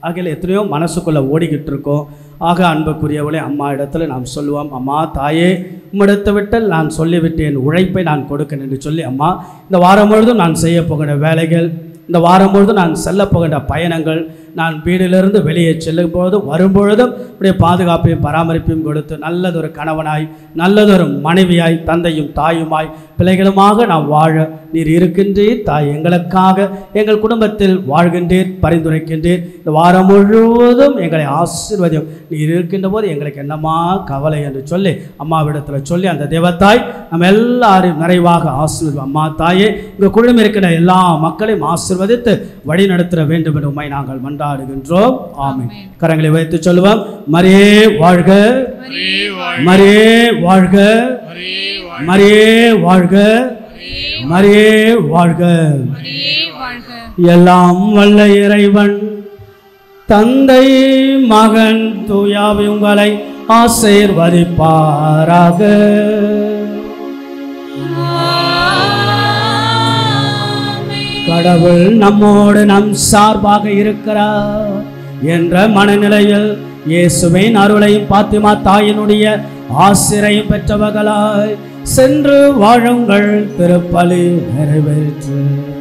ஆகையில் எத்தனையோ மனசுக்குள்ளே ஓடிக்கிட்டு இருக்கோம். ஆக அன்புக்குரியவளே, அம்மா இடத்துல நாம் சொல்லுவோம், அம்மா தாயே உம்மிடத்தை விட்டல் நான் சொல்லிவிட்டேன், உழைப்பை நான் கொடுக்கணும் என்று சொல்லி, அம்மா இந்த வாரம் முழுதும் நான் செய்ய போகிற வேலைகள், இந்த வாரம் முழுதும் நான் செல்ல போகின்ற பயணங்கள், நான் வீட்டிலிருந்து வெளியே செல்லும் பொழுதும் வரும்பொழுதும் இப்படியே பாதுகாப்பையும் பராமரிப்பையும் கொடுத்து நல்லதொரு கணவனாய், நல்லதொரு மனைவியாய், தந்தையும் தாயுமாய், பிள்ளைகளுமாக நாம் வாழ நீர் இருக்கின்றீர். தாய் எங்களுக்காக எங்கள் குடும்பத்தில் வாழ்கின்றீர், பரிந்துரைக்கின்றீர். இந்த வாரம் முழுவதும் எங்களை ஆசீர்வதியும். நீர் இருக்கின்ற போது எங்களுக்கு என்னமா கவலை என்று சொல்லி அம்மாவிடத்தில் சொல்லி அந்த தேவத்தாய் நம்ம எல்லாரையும் நிறைவாக ஆசீர்வதிப்போம். அம்மா தாயே, உங்கள் குடும்பம் இருக்கிற எல்லா மக்களையும் ஆசீர்வதித்து வழி நடத்த வேண்டும் என்று உம்மை நாங்கள் கொண்டாடுகின்றோம். ஆமென். கரங்களை வைத்து சொல்லுவோம். மரியே வாழ்க, மரியே வாழ்க, மரியே வாழ்க, மரியே வாழ்க. எல்லாம் வல்ல இறைவன் தந்தை மகன் தூயாவி உங்களை ஆசீர்வதிப்பாராக. கடவுள் நம்மோடு நம் சார்பாக இருக்கிறார் என்ற மனநிலையில் இயேசுவின் அருளையும் பாத்திமா தாயினுடைய ஆசிரையும் பெற்றவர்களாய் சென்று வாழுங்கள். திருப்பலி நிறைவேற்று.